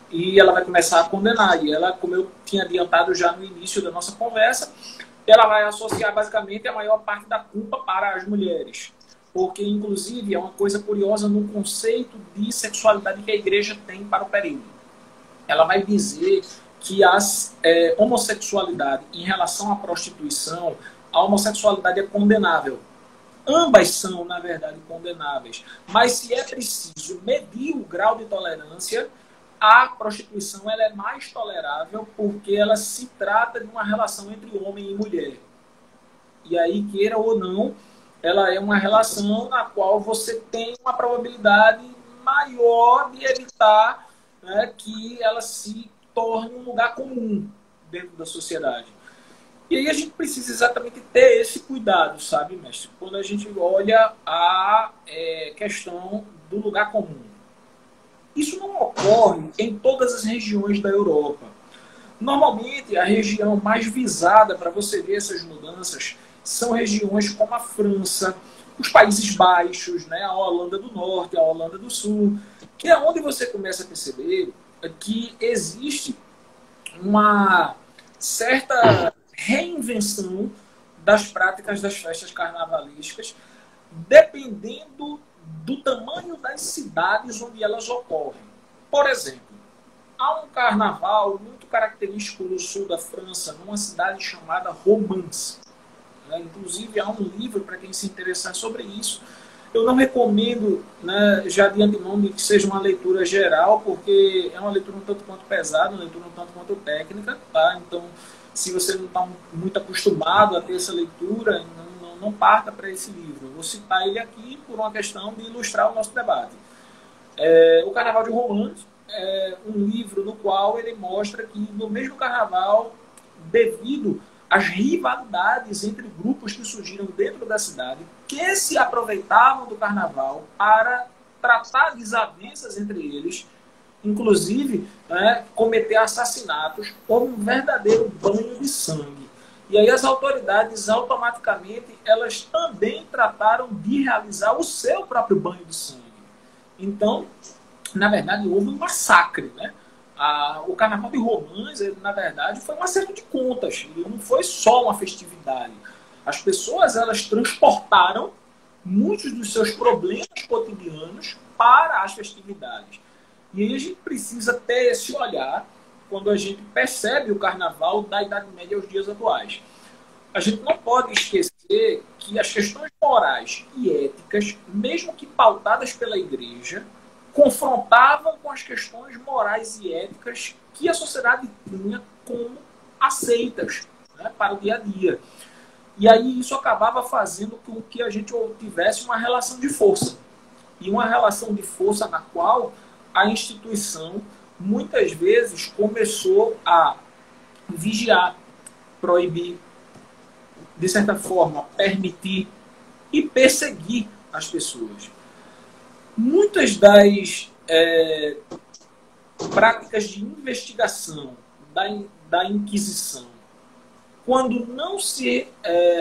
[SPEAKER 2] e ela vai começar a condenar. E ela, como eu tinha adiantado já no início da nossa conversa, ela vai associar basicamente a maior parte da culpa para as mulheres. Porque, inclusive, é uma coisa curiosa no conceito de sexualidade que a igreja tem para o período. Ela vai dizer que a homossexualidade em relação à prostituição, a homossexualidade é condenável. Ambas são, na verdade, condenáveis. Mas se é preciso medir o grau de tolerância, a prostituição ela é mais tolerável porque ela se trata de uma relação entre homem e mulher. E aí, queira ou não, ela é uma relação na qual você tem uma probabilidade maior de evitar, né, que ela se torne um lugar comum dentro da sociedade. E aí a gente precisa exatamente ter esse cuidado, sabe, mestre? Quando a gente olha a questão do lugar comum. Isso não ocorre em todas as regiões da Europa. Normalmente, a região mais visada para você ver essas mudanças são regiões como a França, os Países Baixos, né, a Holanda do Norte, a Holanda do Sul, que é onde você começa a perceber que existe uma certa reinvenção das práticas das festas carnavalescas, dependendo do tamanho das cidades onde elas ocorrem. Por exemplo, há um carnaval muito característico no sul da França, numa cidade chamada Romance. Inclusive, há um livro para quem se interessar sobre isso. Eu não recomendo, né, já de antemão, que seja uma leitura geral, porque é uma leitura um tanto quanto pesada, uma leitura um tanto quanto técnica. Tá? Então, se você não está muito acostumado a ter essa leitura, não parta para esse livro. Eu vou citar ele aqui por uma questão de ilustrar o nosso debate. O Carnaval de Romance é um livro no qual ele mostra que no mesmo carnaval, devido as rivalidades entre grupos que surgiram dentro da cidade, que se aproveitavam do carnaval para tratar desavenças entre eles, inclusive, né, cometer assassinatos, como um verdadeiro banho de sangue. E aí as autoridades, automaticamente, elas também trataram de realizar o seu próprio banho de sangue. Então, na verdade, houve um massacre, né? O Carnaval de Romãs, na verdade, foi um acerto de contas. Ele não foi só uma festividade. As pessoas, elas transportaram muitos dos seus problemas cotidianos para as festividades. E aí a gente precisa ter esse olhar quando a gente percebe o Carnaval da Idade Média aos dias atuais. A gente não pode esquecer que as questões morais e éticas, mesmo que pautadas pela Igreja, confrontavam com as questões morais e éticas que a sociedade tinha como aceitas, né, para o dia a dia. E aí isso acabava fazendo com que a gente tivesse uma relação de força. E uma relação de força na qual a instituição muitas vezes começou a vigiar, proibir, de certa forma, permitir e perseguir as pessoas. Muitas das práticas de investigação da Inquisição, quando não se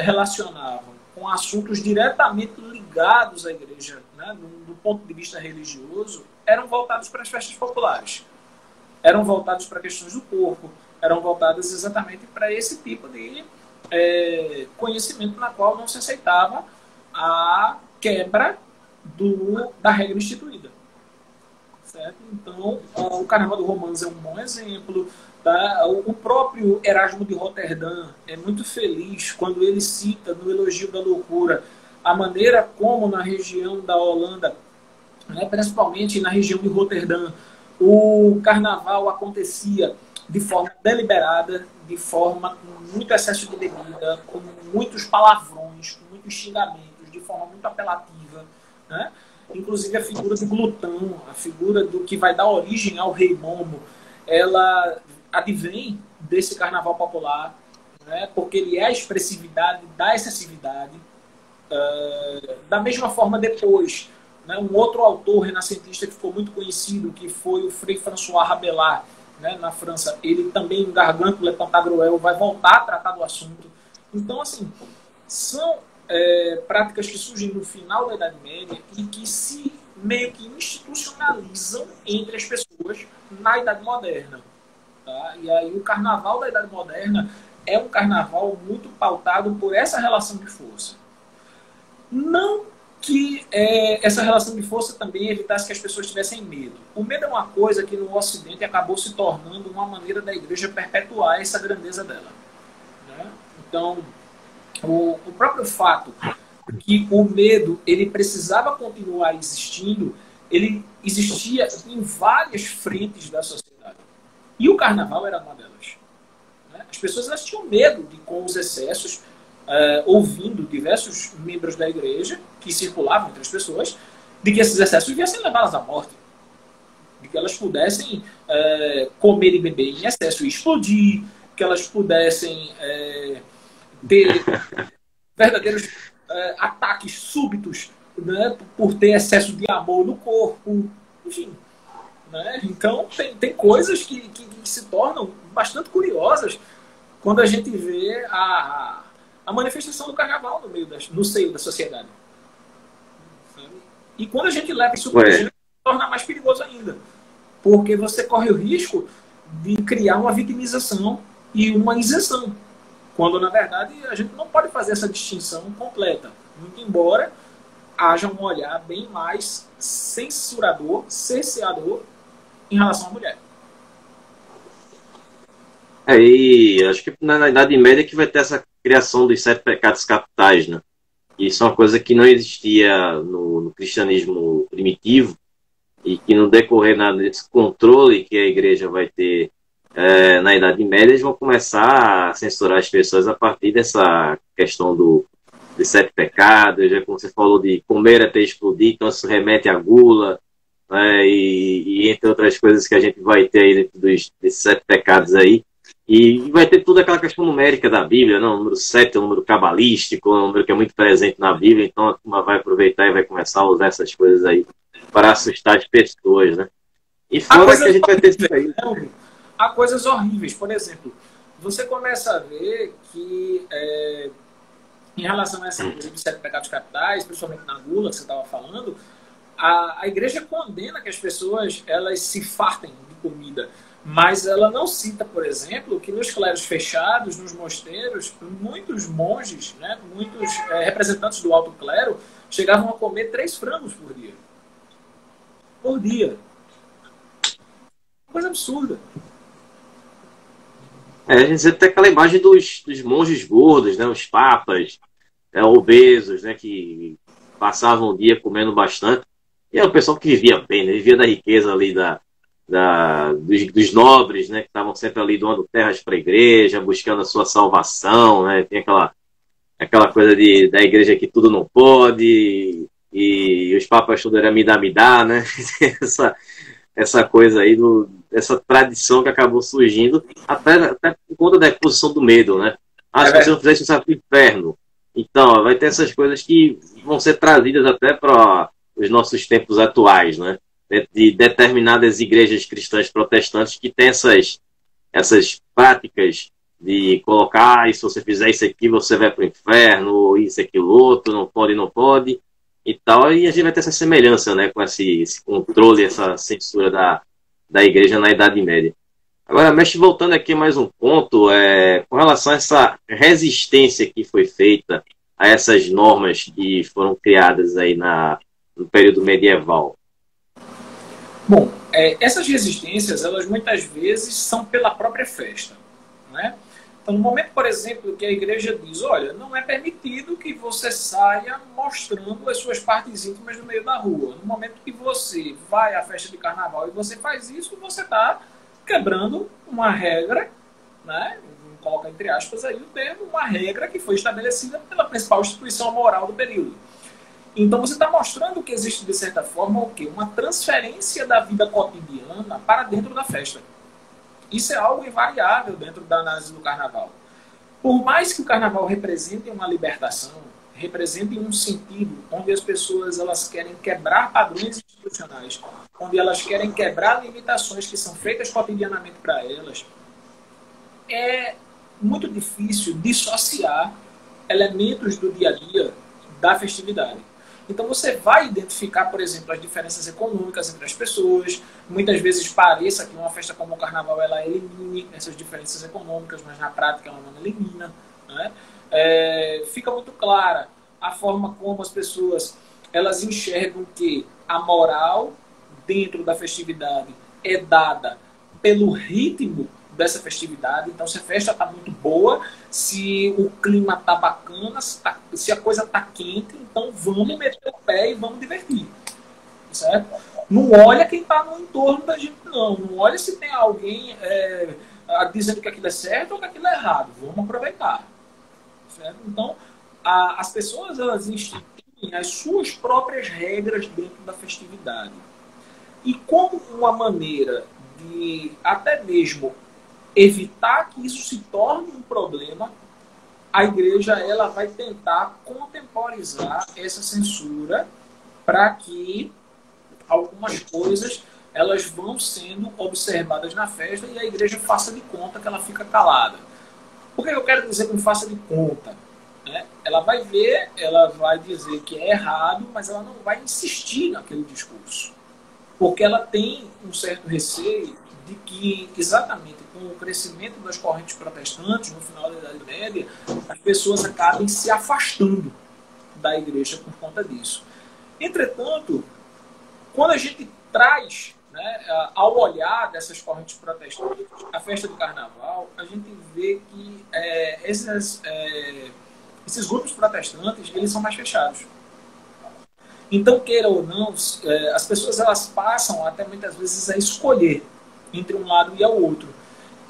[SPEAKER 2] relacionavam com assuntos diretamente ligados à Igreja, né, do ponto de vista religioso, eram voltados para as festas populares, eram voltados para questões do corpo, eram voltadas exatamente para esse tipo de conhecimento na qual não se aceitava a quebra da regra instituída. Certo? Então, o Carnaval do Romãs é um bom exemplo. Tá? O próprio Erasmo de Roterdã é muito feliz quando ele cita no Elogio da Loucura a maneira como na região da Holanda, né, principalmente na região de Roterdã, o Carnaval acontecia de forma deliberada, de forma com muito excesso de bebida, com muitos palavrões, com muitos xingamentos, de forma muito apelativa, né? Inclusive a figura do glutão, a figura do que vai dar origem ao Rei Momo, ela advém desse carnaval popular, né? Porque ele é a expressividade da excessividade. Da mesma forma depois, né, um outro autor renascentista que ficou muito conhecido, que foi o Frei François Rabelais, né, na França, ele também, em Gargantua e Pantagruel, vai voltar a tratar do assunto. Então, assim, são práticas que surgem no final da Idade Média e que se meio que institucionalizam entre as pessoas na Idade Moderna. Tá? E aí o carnaval da Idade Moderna é um carnaval muito pautado por essa relação de força. Não que essa relação de força também evitasse que as pessoas tivessem medo. O medo é uma coisa que no Ocidente acabou se tornando uma maneira da Igreja perpetuar essa grandeza dela. Né? Então, o próprio fato que o medo ele precisava continuar existindo, ele existia em várias frentes da sociedade. E o carnaval era uma delas. Né? As pessoas elas tinham medo de, com os excessos, ouvindo diversos membros da igreja que circulavam entre as pessoas, de que esses excessos viessem levá-las à morte. De que elas pudessem comer e beber em excesso e explodir, que elas pudessem ter verdadeiros ataques súbitos, né, por ter excesso de amor no corpo, enfim. Né? Então, tem coisas que se tornam bastante curiosas quando a gente vê a manifestação do carnaval no seio da sociedade. Sabe? E quando a gente leva isso para a gente, se torna mais perigoso ainda. Porque você corre o risco de criar uma vitimização e uma isenção. Quando, na verdade, a gente não pode fazer essa distinção completa. Muito embora haja um olhar bem mais censurador, cerceador em relação à mulher.
[SPEAKER 1] E acho que na Idade Média que vai ter essa criação dos 7 pecados capitais, né? Isso é uma coisa que não existia no cristianismo primitivo e que no decorrer desse controle que a igreja vai ter na Idade Média, eles vão começar a censurar as pessoas a partir dessa questão dos 7 pecados, já como você falou de comer até explodir, então isso remete à gula, e entre outras coisas que a gente vai ter aí dentro desses 7 pecados aí. E vai ter toda aquela questão numérica da Bíblia, não? O número 7 é um número cabalístico, é um número que é muito presente na Bíblia, então a turma vai aproveitar e vai começar a usar essas coisas aí para assustar as pessoas, né? E
[SPEAKER 2] Há
[SPEAKER 1] fora que a
[SPEAKER 2] coisas
[SPEAKER 1] gente vai ter isso aí.
[SPEAKER 2] horríveis, há coisas horríveis. Por exemplo, você começa a ver que, em relação a essa coisa dos 7 pecados capitais, principalmente na gula que você estava falando, a igreja condena que as pessoas elas se fartem de comida, mas ela não cita, por exemplo, que nos clérigos fechados, nos mosteiros, muitos monges, né, muitos representantes do alto clero, chegavam a comer 3 frangos por dia. Por dia. Coisa absurda.
[SPEAKER 1] A gente tem aquela imagem dos monges gordos, né? Os papas, obesos, né? Que passavam o dia comendo bastante. E é o pessoal que vivia bem, né? Vivia da riqueza ali dos nobres, né? Que estavam sempre ali doando terras para a igreja, buscando a sua salvação, né? Tem aquela coisa da igreja que tudo não pode, e os papas tudo era me dá, né? essa coisa aí, essa tradição que acabou surgindo, até por conta da exposição do medo, né? Se você não fizer isso, você vai pro inferno. Então, vai ter essas coisas que vão ser trazidas até para os nossos tempos atuais, né? De determinadas igrejas cristãs protestantes que têm essas práticas de colocar, e se você fizer isso aqui, você vai para o inferno, isso, aquilo, outro, não pode, não pode, e tal. E a gente vai ter essa semelhança, né, com esse controle, essa censura da igreja na Idade Média. Agora, mestre, voltando aqui mais um ponto, com relação a essa resistência que foi feita a essas normas que foram criadas aí no período medieval.
[SPEAKER 2] Bom, essas resistências, elas muitas vezes são pela própria festa, né? Então, no momento, por exemplo, que a igreja diz, olha, não é permitido que você saia mostrando as suas partes íntimas no meio da rua. No momento que você vai à festa de carnaval e você faz isso, você está quebrando uma regra, né? Coloca entre aspas aí o termo, uma regra que foi estabelecida pela principal instituição moral do período. Então você está mostrando que existe, de certa forma, o quê? Uma transferência da vida cotidiana para dentro da festa. Isso é algo invariável dentro da análise do carnaval. Por mais que o carnaval represente uma libertação, represente um sentido onde as pessoas elas querem quebrar padrões institucionais, onde elas querem quebrar limitações que são feitas cotidianamente para elas, é muito difícil dissociar elementos do dia a dia da festividade. Então você vai identificar, por exemplo, as diferenças econômicas entre as pessoas. Muitas vezes pareça que uma festa como o carnaval ela elimine essas diferenças econômicas, mas na prática ela não elimina, né? Fica muito clara a forma como as pessoas elas enxergam que a moral dentro da festividade é dada pelo ritmo dessa festividade. Então, se a festa está muito boa, se o clima está bacana, se a coisa está quente, então vamos meter o pé e vamos divertir. Certo? Não olha quem está no entorno da gente, não. Não olha se tem alguém dizendo que aquilo é certo ou que aquilo é errado. Vamos aproveitar. Certo? Então, as pessoas elas instituem as suas próprias regras dentro da festividade. E como uma maneira de até mesmo evitar que isso se torne um problema, a igreja ela vai tentar contemporizar essa censura para que algumas coisas elas vão sendo observadas na festa e a igreja faça de conta que ela fica calada. Por que eu quero dizer com faça de conta? Ela vai ver, ela vai dizer que é errado, mas ela não vai insistir naquele discurso. Porque ela tem um certo receio de que, exatamente com o crescimento das correntes protestantes no final da Idade Média, as pessoas acabem se afastando da igreja por conta disso. Entretanto, quando a gente traz, né, ao olhar dessas correntes protestantes a festa do carnaval, a gente vê que esses grupos protestantes eles são mais fechados. Então, queira ou não, as pessoas elas passam até muitas vezes a escolher entre um lado e ao outro.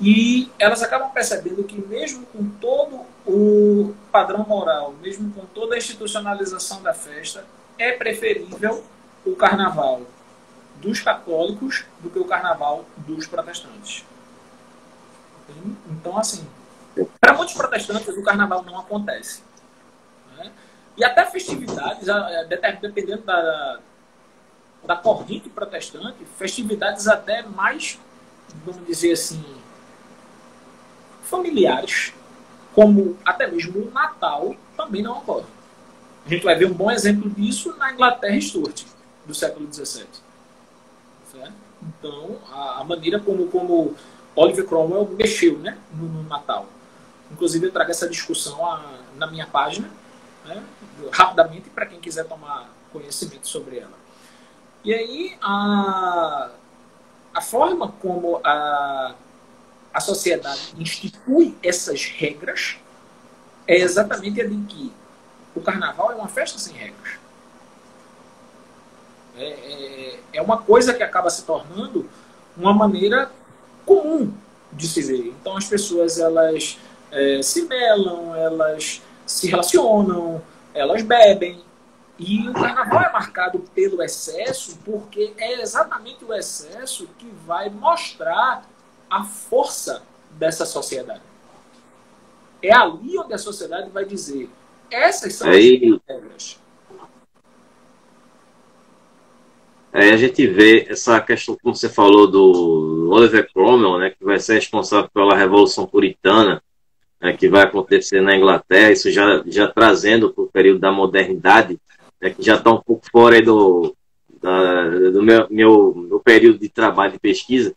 [SPEAKER 2] E elas acabam percebendo que mesmo com todo o padrão moral, mesmo com toda a institucionalização da festa, é preferível o carnaval dos católicos do que o carnaval dos protestantes. Então, assim, para muitos protestantes, o carnaval não acontece. Né? E até festividades, dependendo da corrente protestante, festividades até mais, vamos dizer assim, familiares, como até mesmo o Natal, também não ocorre. A gente vai ver um bom exemplo disso na Inglaterra Stuart, do século XVII. Certo? Então, a maneira como Oliver Cromwell mexeu, né, no Natal. Inclusive, eu trago essa discussão na minha página, né, rapidamente, para quem quiser tomar conhecimento sobre ela. E aí, a forma como a sociedade institui essas regras é exatamente a de que o carnaval é uma festa sem regras. É uma coisa que acaba se tornando uma maneira comum de se ver. Então as pessoas elas se melam, elas se relacionam, elas bebem. E o carnaval é marcado pelo excesso porque é exatamente o excesso que vai mostrar a força dessa sociedade. É ali onde a sociedade vai dizer: essas são as regras.
[SPEAKER 1] A gente vê essa questão, como você falou, do Oliver Cromwell, né, que vai ser responsável pela Revolução Puritana, né, que vai acontecer na Inglaterra, isso já trazendo para o período da modernidade, né, que já está um pouco fora aí do meu período de trabalho e pesquisa,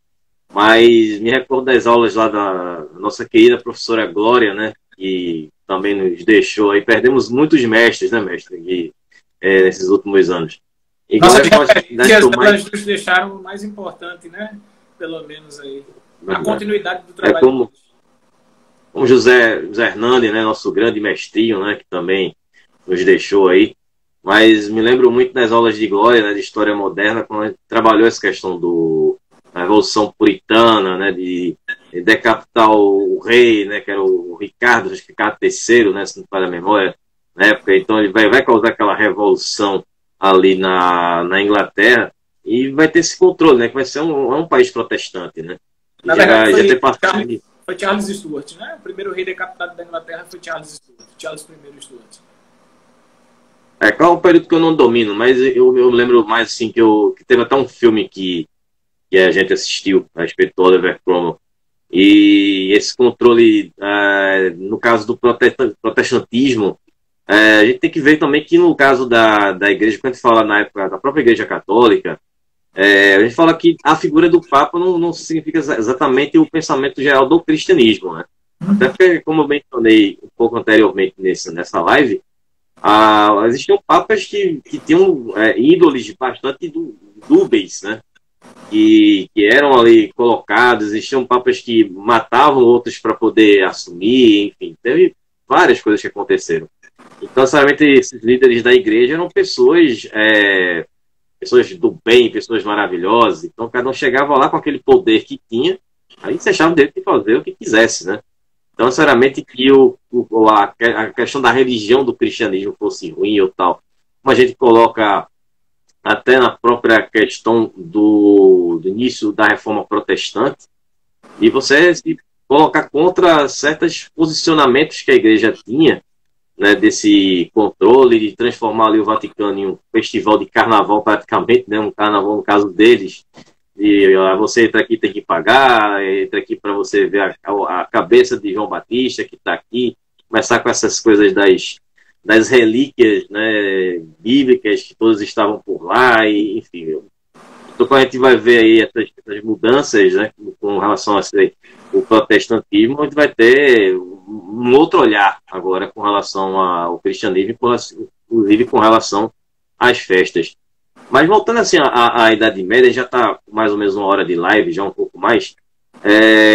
[SPEAKER 1] mas me recordo das aulas lá da nossa querida professora Glória, né, que também nos deixou aí, perdemos muitos mestres, né, mestre, nesses últimos anos.
[SPEAKER 2] Nossas referências, elas nos deixaram o mais importante, né? Pelo menos aí. A continuidade do trabalho.
[SPEAKER 1] Como José Hernandes, né? Nosso grande mestrinho, né? Que também nos deixou aí. Mas me lembro muito das aulas de Glória, né? De História Moderna, quando a gente trabalhou essa questão da Revolução Puritana, né? De decapitar o rei, né? Que era o Ricardo III, né? Se não falha a memória, na época. Então ele vai causar aquela revolução ali na Inglaterra, e vai ter esse controle, né? Que vai ser um país protestante, né?
[SPEAKER 2] Na verdade, foi Charles Stuart, né? O primeiro rei decapitado da Inglaterra foi Charles I Stuart.
[SPEAKER 1] Qual é o período que eu não domino, mas eu lembro mais assim que teve até um filme que a gente assistiu a respeito do Oliver Cromwell. E esse controle, no caso do protestantismo, a gente tem que ver também que no caso da igreja, quando a gente fala na época da própria igreja católica, a gente fala que a figura do Papa não significa exatamente o pensamento geral do cristianismo, né? Até porque, como eu mencionei um pouco anteriormente nessa live, existiam papas que tinham ídolos bastante dúbeis, né? Que eram ali colocados, existiam papas que matavam outros para poder assumir, enfim, teve várias coisas que aconteceram. Então, sinceramente, esses líderes da igreja eram pessoas do bem, pessoas maravilhosas. Então, cada um chegava lá com aquele poder que tinha, aí você achava dele de fazer o que quisesse, né? Então, sinceramente, que a questão da religião do cristianismo fosse ruim ou tal, como a gente coloca até na própria questão do início da reforma protestante, e você se colocar contra certos posicionamentos que a igreja tinha, né, desse controle de transformar ali o Vaticano em um festival de carnaval praticamente, né, um carnaval no caso deles, e você entra aqui tem que pagar, entra aqui para você ver a cabeça de João Batista que está aqui, começar com essas coisas das relíquias, né, bíblicas que todos estavam por lá, e enfim. Então, quando a gente vai ver aí essas mudanças, né, com relação a o protestantismo, a gente vai ter um outro olhar agora com relação ao cristianismo, inclusive com relação às festas. Mas voltando assim à Idade Média, já está mais ou menos uma hora de live, já um pouco mais.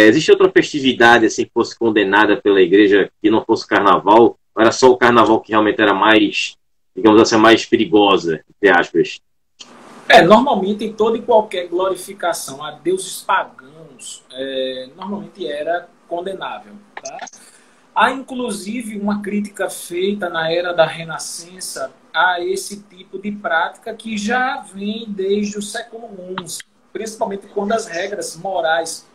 [SPEAKER 1] Existe outra festividade assim que fosse condenada pela igreja que não fosse o carnaval? Ou era só o carnaval que realmente era mais, digamos assim, mais perigosa, entre aspas?
[SPEAKER 2] Normalmente em toda e qualquer glorificação a deuses pagãos, normalmente era condenável. Tá? Há inclusive uma crítica feita na era da Renascença a esse tipo de prática que já vem desde o século XI, principalmente quando as regras morais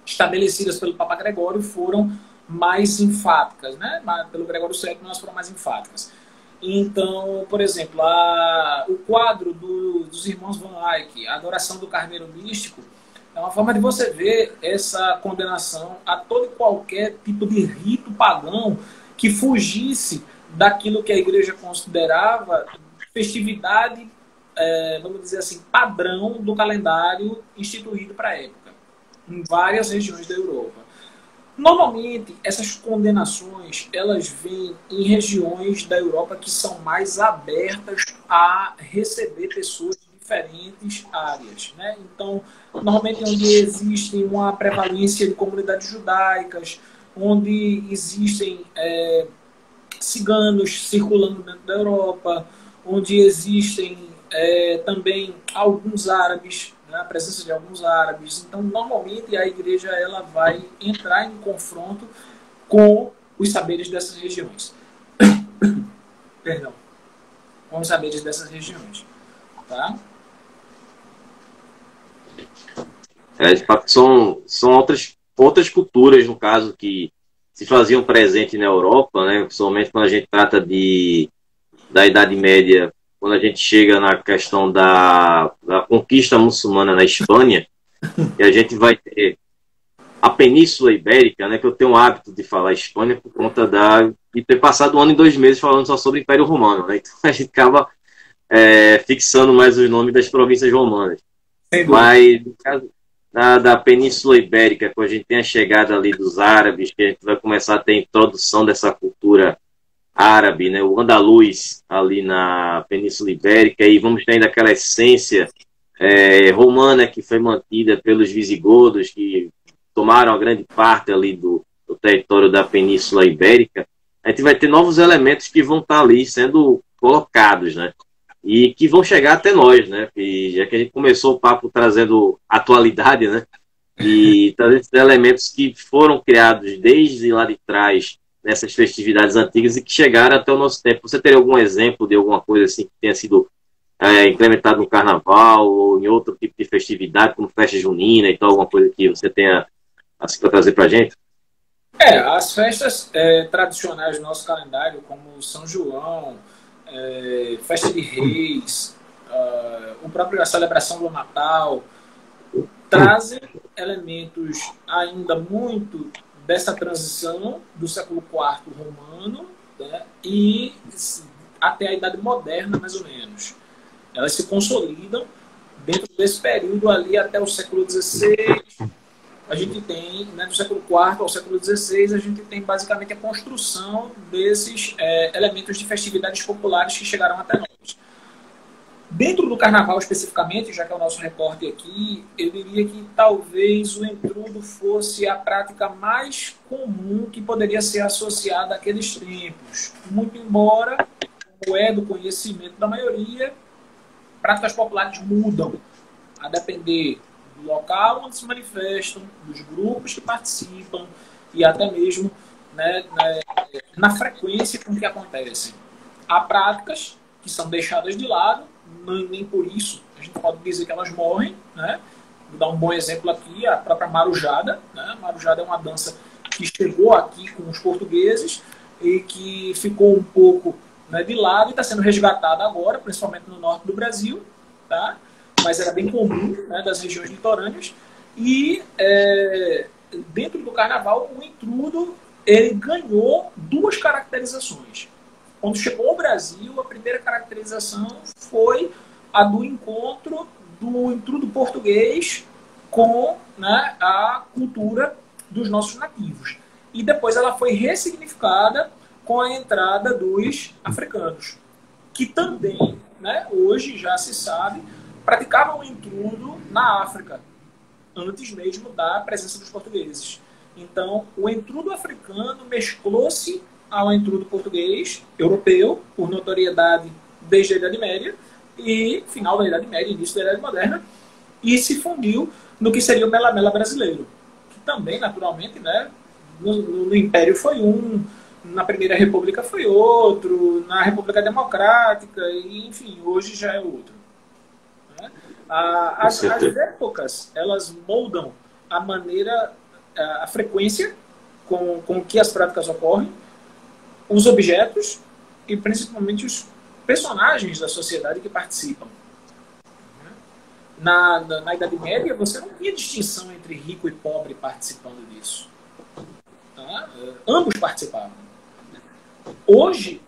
[SPEAKER 2] estabelecidas pelo Papa Gregório foram mais enfáticas, né? Pelo Gregório VII elas foram mais enfáticas. Então, por exemplo, o quadro dos irmãos Van Eyck, a adoração do Carneiro Místico, é uma forma de você ver essa condenação a todo e qualquer tipo de rito pagão que fugisse daquilo que a igreja considerava festividade, vamos dizer assim, padrão do calendário instituído para a época, em várias regiões da Europa. Normalmente, essas condenações, elas vêm em regiões da Europa que são mais abertas a receber pessoas de diferentes áreas, né? Então, normalmente onde existe uma prevalência de comunidades judaicas, onde existem ciganos circulando dentro da Europa, onde existem também alguns árabes, né, a presença de alguns árabes. Então, normalmente, a igreja ela vai entrar em confronto com os saberes dessas regiões. Perdão. Com os saberes dessas regiões. Tá?
[SPEAKER 1] De fato, são outras culturas, no caso, que se faziam presente na Europa, né? Principalmente quando a gente trata da Idade Média, quando a gente chega na questão da conquista muçulmana na Espanha, e a gente vai ter a Península Ibérica, né? Que eu tenho o hábito de falar Espanha por conta de ter passado 1 ano e 2 meses falando só sobre o Império Romano, né? Então a gente acaba fixando mais os nomes das províncias romanas. Mas, no caso da Península Ibérica, quando a gente tem a chegada ali dos árabes, que a gente vai começar a ter a introdução dessa cultura árabe, né, o andaluz ali na Península Ibérica, e vamos ter ainda aquela essência romana que foi mantida pelos visigodos, que tomaram a grande parte ali do território da Península Ibérica. A gente vai ter novos elementos que vão estar ali sendo colocados, né? E que vão chegar até nós, né? E já que a gente começou o papo trazendo atualidade, né? E trazendo esses elementos que foram criados desde lá de trás, nessas festividades antigas e que chegaram até o nosso tempo. Você teria algum exemplo de alguma coisa assim que tenha sido implementado no Carnaval ou em outro tipo de festividade, como festa junina e tal, alguma coisa que você tenha assim para trazer para a gente?
[SPEAKER 2] As festas tradicionais do nosso calendário, como São João, Festa de Reis, a celebração do Natal, trazem elementos ainda muito dessa transição do século IV romano, né, e até a Idade Moderna, mais ou menos. Elas se consolidam dentro desse período ali até o século XVI. A gente tem, né, do século IV ao século XVI, a gente tem basicamente a construção desses elementos de festividades populares que chegaram até nós. Dentro do Carnaval especificamente, já que é o nosso recorte aqui, eu diria que talvez o entrudo fosse a prática mais comum que poderia ser associada àqueles tempos. Muito embora, como é do conhecimento da maioria, práticas populares mudam, a depender do local onde se manifestam, dos grupos que participam e até mesmo, né, na frequência com que acontecem. Há práticas que são deixadas de lado, nem por isso a gente pode dizer que elas morrem, né? Vou dar um bom exemplo aqui, a própria marujada, né? A marujada é uma dança que chegou aqui com os portugueses e que ficou um pouco, né, de lado e está sendo resgatada agora, principalmente no norte do Brasil, tá? Mas era bem comum, né, das regiões litorâneas. E dentro do Carnaval, o intrudo ele ganhou 2 caracterizações. Quando chegou ao Brasil, a primeira caracterização foi a do encontro do intrudo português com, né, a cultura dos nossos nativos. E depois ela foi ressignificada com a entrada dos africanos, que também, né, hoje já se sabe, praticavam o intrudo na África, antes mesmo da presença dos portugueses. Então, o intrudo africano mesclou-se ao intrudo português, europeu, por notoriedade desde a Idade Média, e final da Idade Média, início da Idade Moderna, e se fundiu no que seria o Mela-Mela brasileiro, que também, naturalmente, né, no Império foi um, na Primeira República foi outro, na República Democrática, e, enfim, hoje já é outro. Né? As épocas, elas moldam a maneira a frequência com que as práticas ocorrem, os objetos e principalmente os personagens da sociedade que participam. Na Idade Média, você não tinha distinção entre rico e pobre participando disso. Tá? Ambos participavam. Hoje,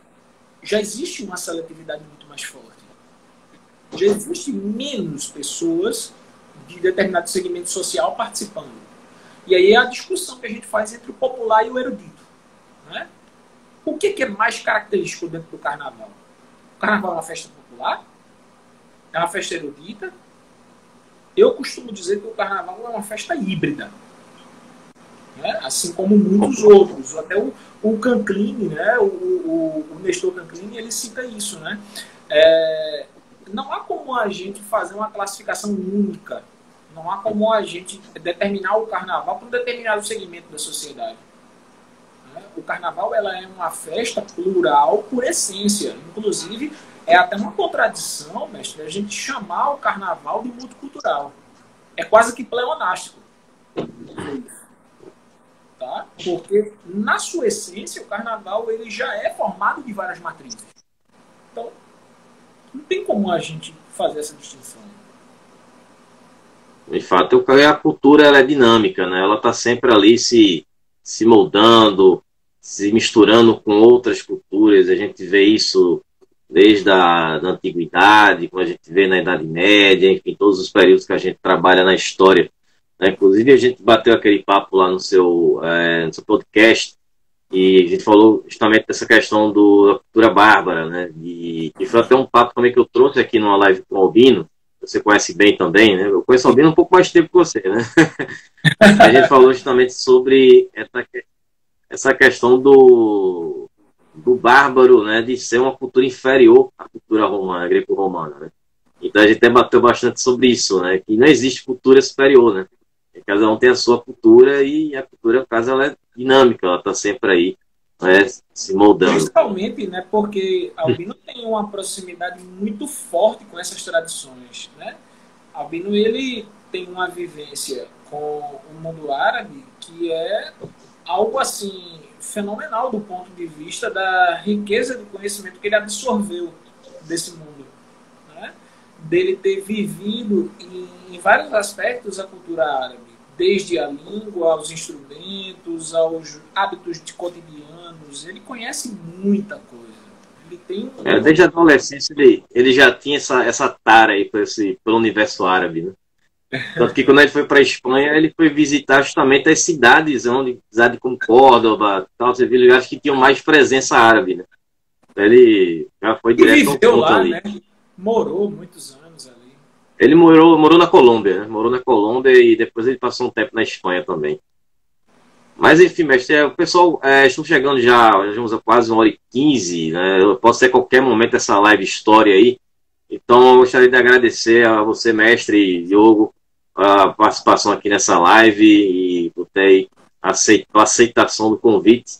[SPEAKER 2] já existe uma seletividade muito mais forte. Já existe menos pessoas de determinado segmento social participando. E aí é a discussão que a gente faz entre o popular e o erudito. Né? O que é mais característico dentro do carnaval? O carnaval é uma festa popular? É uma festa erudita? Eu costumo dizer que o carnaval é uma festa híbrida. Né? Assim como muitos outros. Até o Canclini, né? o Nestor Canclini, ele cita isso. Né? Não há como a gente fazer uma classificação única. Não há como a gente determinar o carnaval para um determinado segmento da sociedade. O carnaval ela é uma festa plural por essência. Inclusive, é até uma contradição, mestre, a gente chamar o carnaval de multicultural. É quase que pleonástico. Tá? Porque, na sua essência, o carnaval ele já é formado de várias matrizes. Então, não tem como a gente fazer essa distinção.
[SPEAKER 1] De fato, a cultura ela é dinâmica, né? Ela está sempre ali se moldando, se misturando com outras culturas. A gente vê isso desde a da antiguidade, como a gente vê na Idade Média, enfim, todos os períodos que a gente trabalha na história. Né? Inclusive, a gente bateu aquele papo lá no seu podcast e a gente falou justamente dessa questão da cultura bárbara, né? E foi até um papo também que eu trouxe aqui numa live com o Albino. Você conhece bem também, né? Eu conheço o Albino um pouco mais tempo que você, né? A gente falou justamente sobre essa questão do bárbaro, né? De ser uma cultura inferior à cultura romana, greco-romana, né? Então a gente debateu bastante sobre isso, né? Que não existe cultura superior, né? Cada um tem a sua cultura e a cultura, no caso, ela é dinâmica, ela está sempre aí, né? Se moldando.
[SPEAKER 2] Principalmente, né? Porque Albino tem uma proximidade muito forte com essas tradições, né? Albino, ele tem uma vivência com o mundo árabe que é algo, assim, fenomenal do ponto de vista da riqueza de conhecimento que ele absorveu desse mundo, né? Dele ter vivido em vários aspectos a cultura árabe, desde a língua, aos instrumentos, aos hábitos de cotidianos. Ele conhece muita coisa. Ele tem
[SPEAKER 1] desde a adolescência ele já tinha essa tara aí pelo universo árabe, né? Tanto que quando ele foi para a Espanha, ele foi visitar justamente as cidades como Córdoba, tal, você viu lugares que tinham mais presença árabe, né? Então ele já foi direto ao ponto ali.
[SPEAKER 2] Né? Morou muitos anos ali.
[SPEAKER 1] Ele morou na Colômbia, né? Morou na Colômbia e depois ele passou um tempo na Espanha também. Mas enfim, mestre, o pessoal, estou chegando já vamos a quase 1h15, né? Eu posso ter a qualquer momento essa live história aí. Então eu gostaria de agradecer a você, mestre Diogo, a participação aqui nessa live e por ter a aceitação do convite.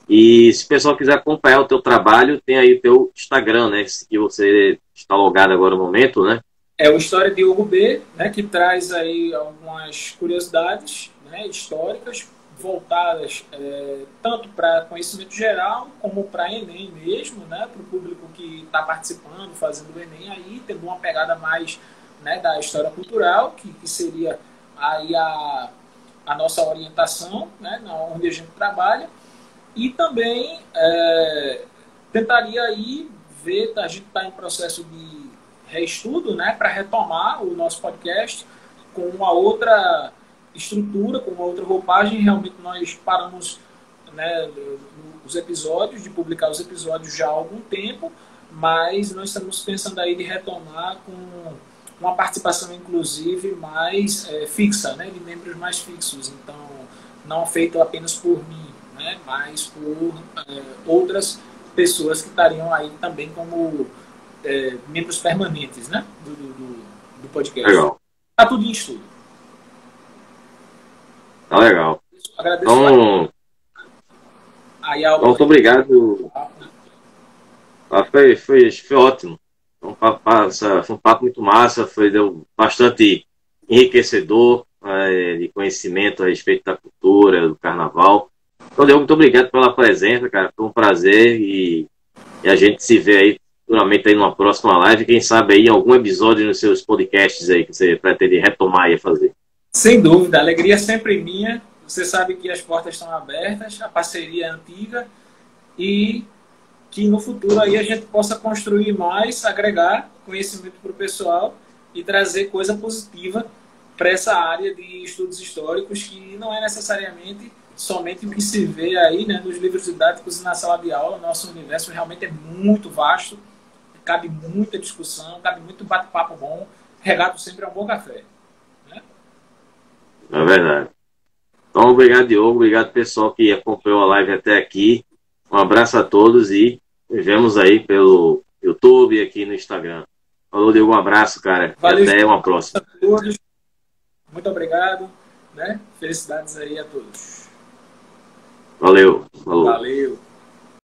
[SPEAKER 1] E se o pessoal quiser acompanhar o teu trabalho, tem aí o teu Instagram, né? Que você está logado agora no momento, né?
[SPEAKER 2] É o História Diogo B, né? Que traz aí algumas curiosidades, né, históricas, voltadas tanto para conhecimento geral como para Enem mesmo, né? Para o público que está participando, fazendo o Enem aí, tendo uma pegada mais, né, da história cultural, que seria aí a nossa orientação, né, onde a gente trabalha. E também tentaria aí ver, a gente está em processo de reestudo, né, para retomar o nosso podcast com uma outra estrutura, com uma outra roupagem. Realmente nós paramos, né, os episódios, de publicar os episódios já há algum tempo, mas nós estamos pensando aí de retomar com uma participação, inclusive, mais fixa, né, de membros mais fixos. Então, não feito apenas por mim, né, mas por outras pessoas que estariam aí também como membros permanentes, né, do podcast.
[SPEAKER 1] Legal.
[SPEAKER 2] Está tudo em estudo.
[SPEAKER 1] Tá legal.
[SPEAKER 2] Agradeço.
[SPEAKER 1] Então, muito obrigado. Foi ótimo. Foi um papo muito massa, deu bastante enriquecedor. de conhecimento a respeito da cultura, do carnaval. Então, Diogo, muito obrigado pela presença, cara. Foi um prazer e a gente se vê aí futuramente aí numa próxima live. Quem sabe aí em algum episódio nos seus podcasts aí que você pretende retomar e fazer.
[SPEAKER 2] Sem dúvida, a alegria é sempre minha. Você sabe que as portas estão abertas, a parceria é antiga e que no futuro aí a gente possa construir mais, agregar conhecimento para o pessoal e trazer coisa positiva para essa área de estudos históricos, que não é necessariamente somente o que se vê aí, né, nos livros didáticos e na sala de aula. Nosso universo realmente é muito vasto, cabe muita discussão, cabe muito bate-papo bom, regado sempre a um bom café. Né?
[SPEAKER 1] É verdade. Então, obrigado, Diogo. Obrigado, pessoal que acompanhou a live até aqui. Um abraço a todos e nos vemos aí pelo YouTube e aqui no Instagram. Falou, Diogo. Um abraço, cara.
[SPEAKER 2] Valeu,
[SPEAKER 1] e até uma próxima.
[SPEAKER 2] A todos. Muito obrigado. Né? Felicidades aí a todos.
[SPEAKER 1] Valeu. Falou.
[SPEAKER 2] Valeu.